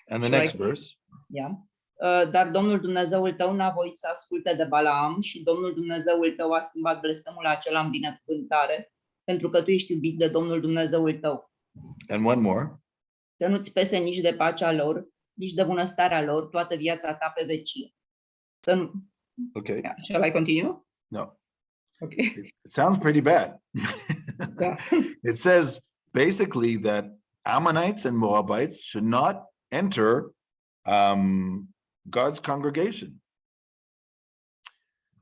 And the next verse. Yeah. Dar Domnul Dumnezeul tău n-a voit să asculte de Balaam și Domnul Dumnezeul tău a schimbat blestemul acela în binecuvântare, pentru că tu ești iubit de Domnul Dumnezeul tău. And one more. Să nu-ți pese nici de pacea lor, nici de bunăstarea lor, toată viața ta pe vecie. Să nu... Okay. Yeah. Shall I continue? No. Okay. It sounds pretty bad. Yeah. It says basically that Ammonites and Moabites should not enter God's congregation.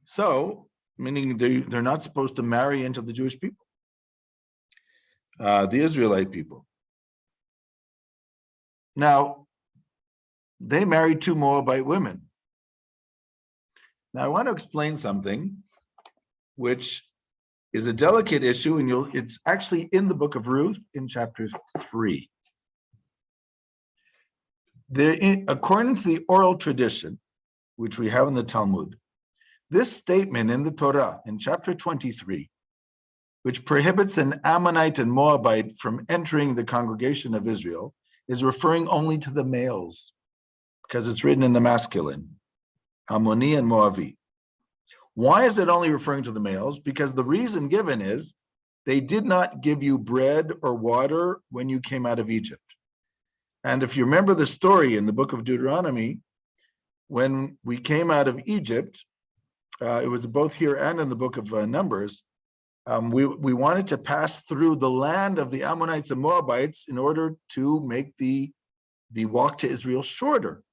So, meaning they're not supposed to marry into the Jewish people, the Israelite people. Now, they married 2 Moabite women. Now, I want to explain something which is a delicate issue, and it's actually in the book of Ruth in chapter 3. According to the oral tradition, which we have in the Talmud, this statement in the Torah in chapter 23, which prohibits an Ammonite and Moabite from entering the congregation of Israel, is referring only to the males, because it's written in the masculine, Ammoni and Moavi. Why is it only referring to the males? Because the reason given is they did not give you bread or water when you came out of Egypt. And if you remember the story in the book of Deuteronomy, when we came out of Egypt, it was both here and in the book of Numbers, we wanted to pass through the land of the Ammonites and Moabites in order to make the walk to Israel shorter.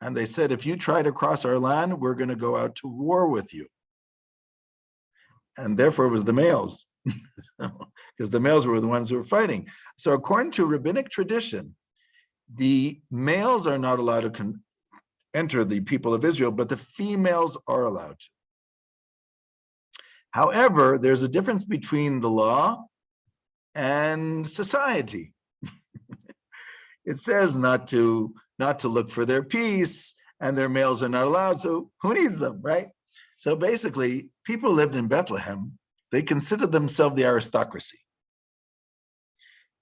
And they said, if you try to cross our land, we're going to go out to war with you. And therefore it was the males, because the males were the ones who were fighting. So according to rabbinic tradition, the males are not allowed to enter the people of Israel, but the females are allowed to. However, there's a difference between the law and society. It says not to look for their peace, and their males are not allowed, so who needs them, right? So basically, people lived in Bethlehem, they considered themselves the aristocracy.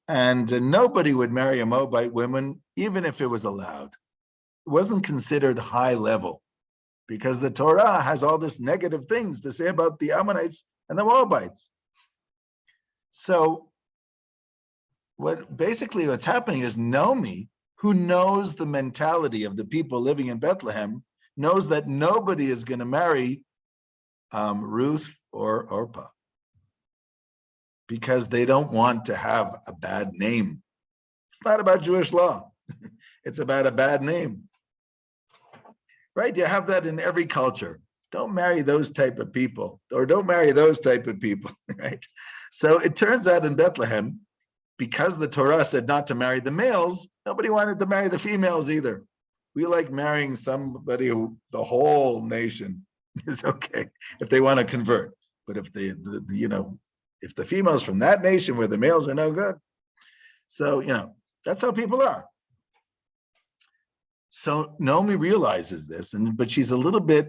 And nobody would marry a Moabite woman, even if it was allowed. It wasn't considered high level, because the Torah has all this negative things to say about the Ammonites and the Moabites. So what's happening is Naomi, who knows the mentality of the people living in Bethlehem, knows that nobody is going to marry Ruth or Orpah, because they don't want to have a bad name. It's not about Jewish law. It's about a bad name. Right? You have that in every culture. don't marry those type of people, or don't marry those type of people, right? So it turns out in Bethlehem, because the Torah said not to marry the males, nobody wanted to marry the females either. We like marrying somebody who the whole nation is okay if they want to convert. But if if the females from that nation where the males are no good, so that's how people are. So Naomi realizes this, but she's a little bit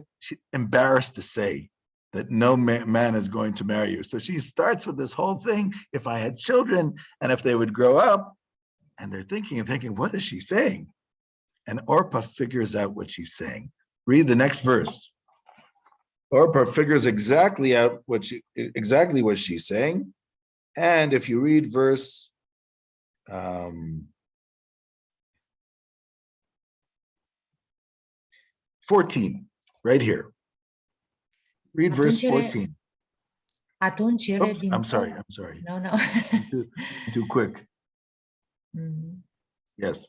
embarrassed to say that no man is going to marry you. So she starts with this whole thing, if I had children and if they would grow up, and they're thinking, what is she saying? And Orpah figures out what she's saying. Read the next verse. Orpah figures exactly out what she's saying. And if you read verse 14, right here. Read verse 14. Atunci ele Oops, din I'm sorry. No. Too quick. Yes.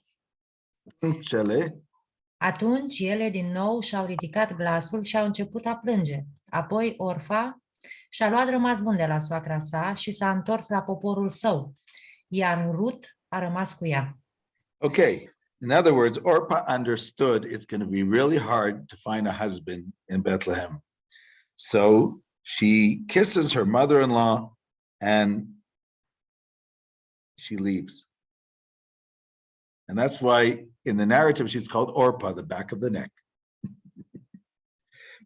Atunci ele din nou și-au ridicat glasul și au început a plânge. Apoi Orfa și-a luat rămas bun de la soacra sa și s-a întors la poporul său, iar Ruth a rămas cu ea. Okay. In other words, Orpah understood it's going to be really hard to find a husband in Bethlehem. So she kisses her mother-in-law and she leaves. And that's why in the narrative she's called Orpah, the back of the neck.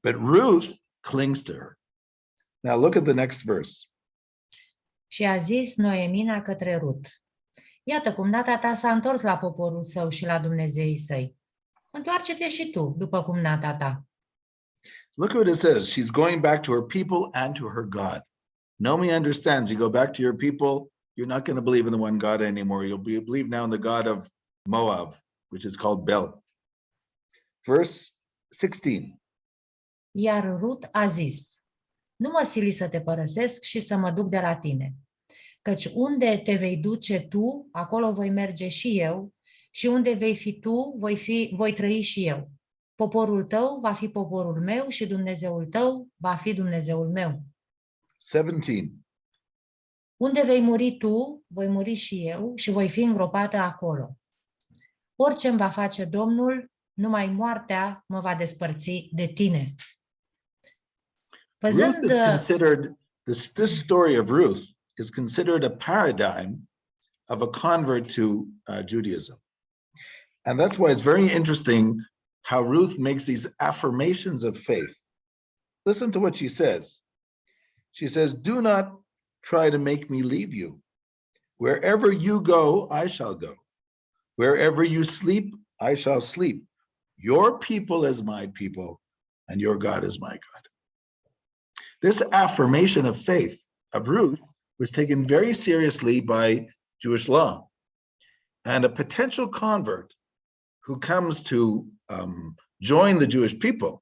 But Ruth clings to her. Now look at the next verse. Și a zis Noemina către Ruth: Iată cum nata ta s-a întors la poporul său și la Dumnezeii săi. Întoarce-te și tu, după cum nata ta. Look what it says. She's going back to her people and to her God. Naomi understands. You go back to your people, you're not going to believe in the one God anymore. You'll believe now in the God of Moab, which is called Bel. Verse 16. Iar Ruth a zis: Nu mă sili să te părăsesc și să mă duc de la tine, căci unde te vei duce tu, acolo voi merge și eu, și unde vei fi tu, voi trăi și eu. Poporul tău va fi poporul meu și Dumnezeul tău va fi Dumnezeul meu. 17. Unde vei muri tu, voi muri și eu și voi fi îngropată acolo. Orice îmi va face Domnul, numai moartea mă va despărți de tine. Ruth is considered, this story of Ruth is considered a paradigm of a convert to Judaism. And that's why it's very interesting how Ruth makes these affirmations of faith. Listen to what she says. She says, do not try to make me leave you. Wherever you go, I shall go. Wherever you sleep, I shall sleep. Your people is my people, and your God is my God. This affirmation of faith of Ruth was taken very seriously by Jewish law. And a potential convert who comes to join the Jewish people,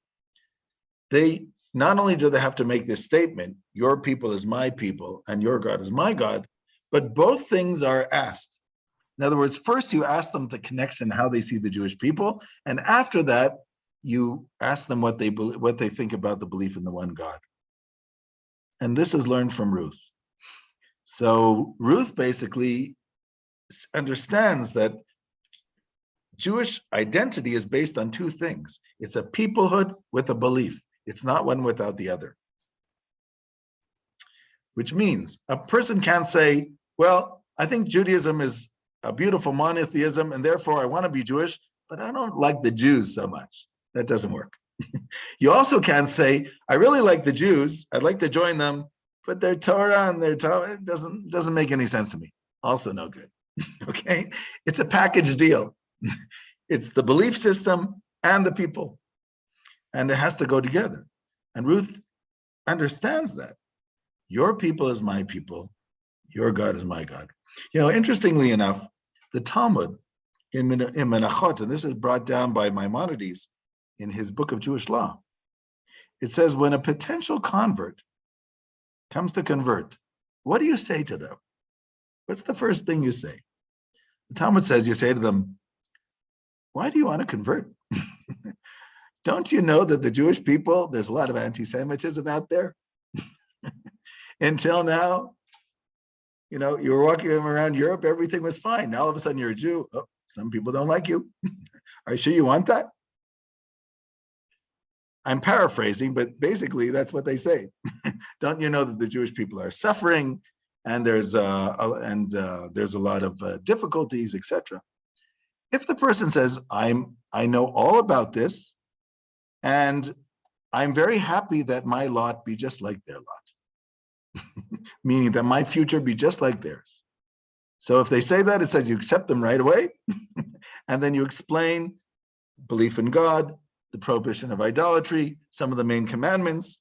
they not only do they have to make this statement, your people is my people and your God is my God, but both things are asked. In other words, first you ask them the connection, how they see the Jewish people, and after that, you ask them what they think about the belief in the one God. And this is learned from Ruth. So Ruth basically understands that Jewish identity is based on two things. It's a peoplehood with a belief. It's not one without the other. Which means a person can't say, well, I think Judaism is a beautiful monotheism, and therefore I want to be Jewish, but I don't like the Jews so much. That doesn't work. You also can't say, I really like the Jews, I'd like to join them, but their Torah and their Torah doesn't make any sense to me. Also no good. Okay? It's a package deal. It's the belief system and the people. And it has to go together. And Ruth understands that. Your people is my people. Your God is my God. You know, interestingly enough, the Talmud in Menachot, and this is brought down by Maimonides in his Book of Jewish Law, it says when a potential convert comes to convert, what do you say to them? What's the first thing you say? The Talmud says you say to them, why do you want to convert? don't you know that the Jewish people, there's a lot of anti-Semitism out there? Until now, you know, you were walking around Europe, everything was fine. Now all of a sudden you're a Jew. Oh, some people don't like you. Are you sure you want that? I'm paraphrasing, but basically that's what they say. Don't you know that the Jewish people are suffering, and there's a lot of difficulties, etc. If the person says, I know all about this, and I'm very happy that my lot be just like their lot, meaning that my future be just like theirs. So if they say that, it says you accept them right away, and then you explain belief in God, the prohibition of idolatry, some of the main commandments,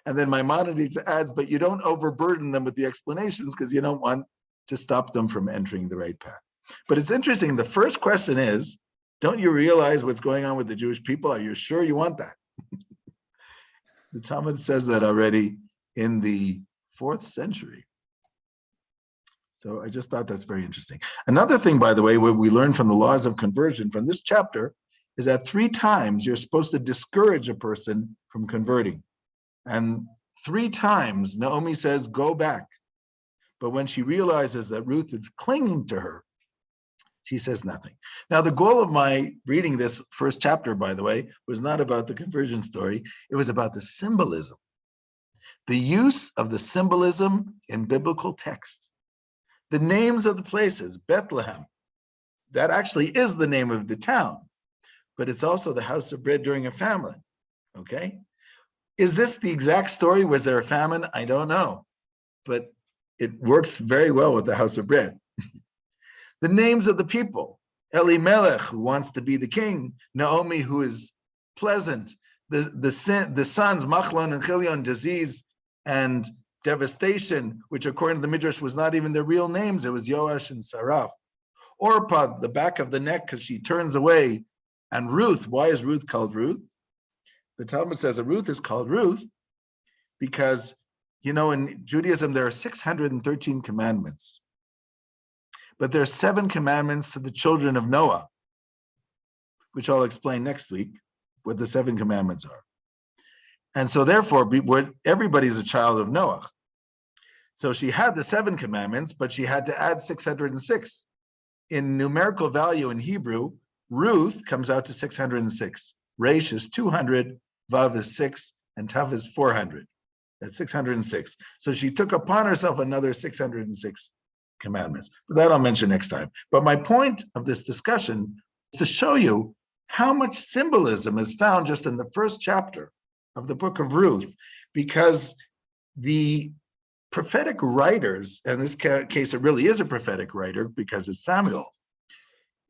and then Maimonides adds, but you don't overburden them with the explanations because you don't want to stop them from entering the right path. But it's interesting, the first question is, don't you realize what's going on with the Jewish people? Are you sure you want that? The Talmud says that already in the 4th century. So I just thought that's very interesting. Another thing, by the way, what we learned from the laws of conversion from this chapter is that 3 times you're supposed to discourage a person from converting. And 3 times Naomi says, go back. But when she realizes that Ruth is clinging to her, she says nothing. Now, the goal of my reading this first chapter, by the way, was not about the conversion story. It was about the symbolism, the use of the symbolism in biblical text. The names of the places, Bethlehem, that actually is the name of the town, but it's also the house of bread during a famine, okay? Is this the exact story? Was there a famine? I don't know, but it works very well with the house of bread. The names of the people, Elimelech, who wants to be the king, Naomi, who is pleasant, the sons, Machlon and Chilion, disease and devastation, which according to the Midrash was not even their real names, it was Yoash and Saraf. Orpah, the back of the neck, because she turns away. And Ruth, why is Ruth called Ruth? The Talmud says that Ruth is called Ruth because, you know, in Judaism, there are 613 commandments. But there are 7 commandments to the children of Noah, which I'll explain next week, what the 7 commandments are. And so therefore, everybody's a child of Noah. So she had the 7 commandments, but she had to add 606. In numerical value in Hebrew, Ruth comes out to 606. Resh is 200, Vav is 6, and Tav is 400. That's 606. So she took upon herself another 606 commandments. But that I'll mention next time. But my point of this discussion is to show you how much symbolism is found just in the first chapter of the book of Ruth, because the prophetic writers, and in this case it really is a prophetic writer because it's Samuel,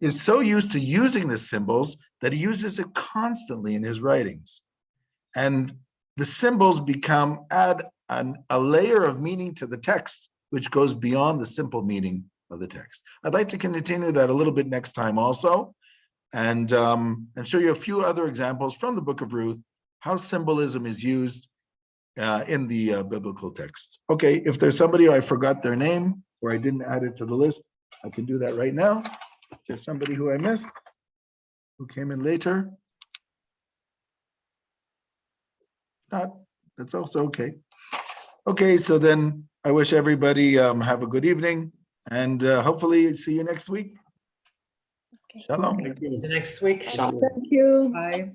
is so used to using the symbols that he uses it constantly in his writings. And the symbols add a layer of meaning to the text, which goes beyond the simple meaning of the text. I'd like to continue that a little bit next time also, and show you a few other examples from the book of Ruth, how symbolism is used in the biblical text. Okay, if there's somebody who I forgot their name or I didn't add it to the list, I can do that right now. If there's somebody who I missed, who came in later. Not, that's also okay. Okay, so then I wish everybody have a good evening and hopefully see you next week. Okay. Shalom. Thank you. Next week. Thank you. Bye.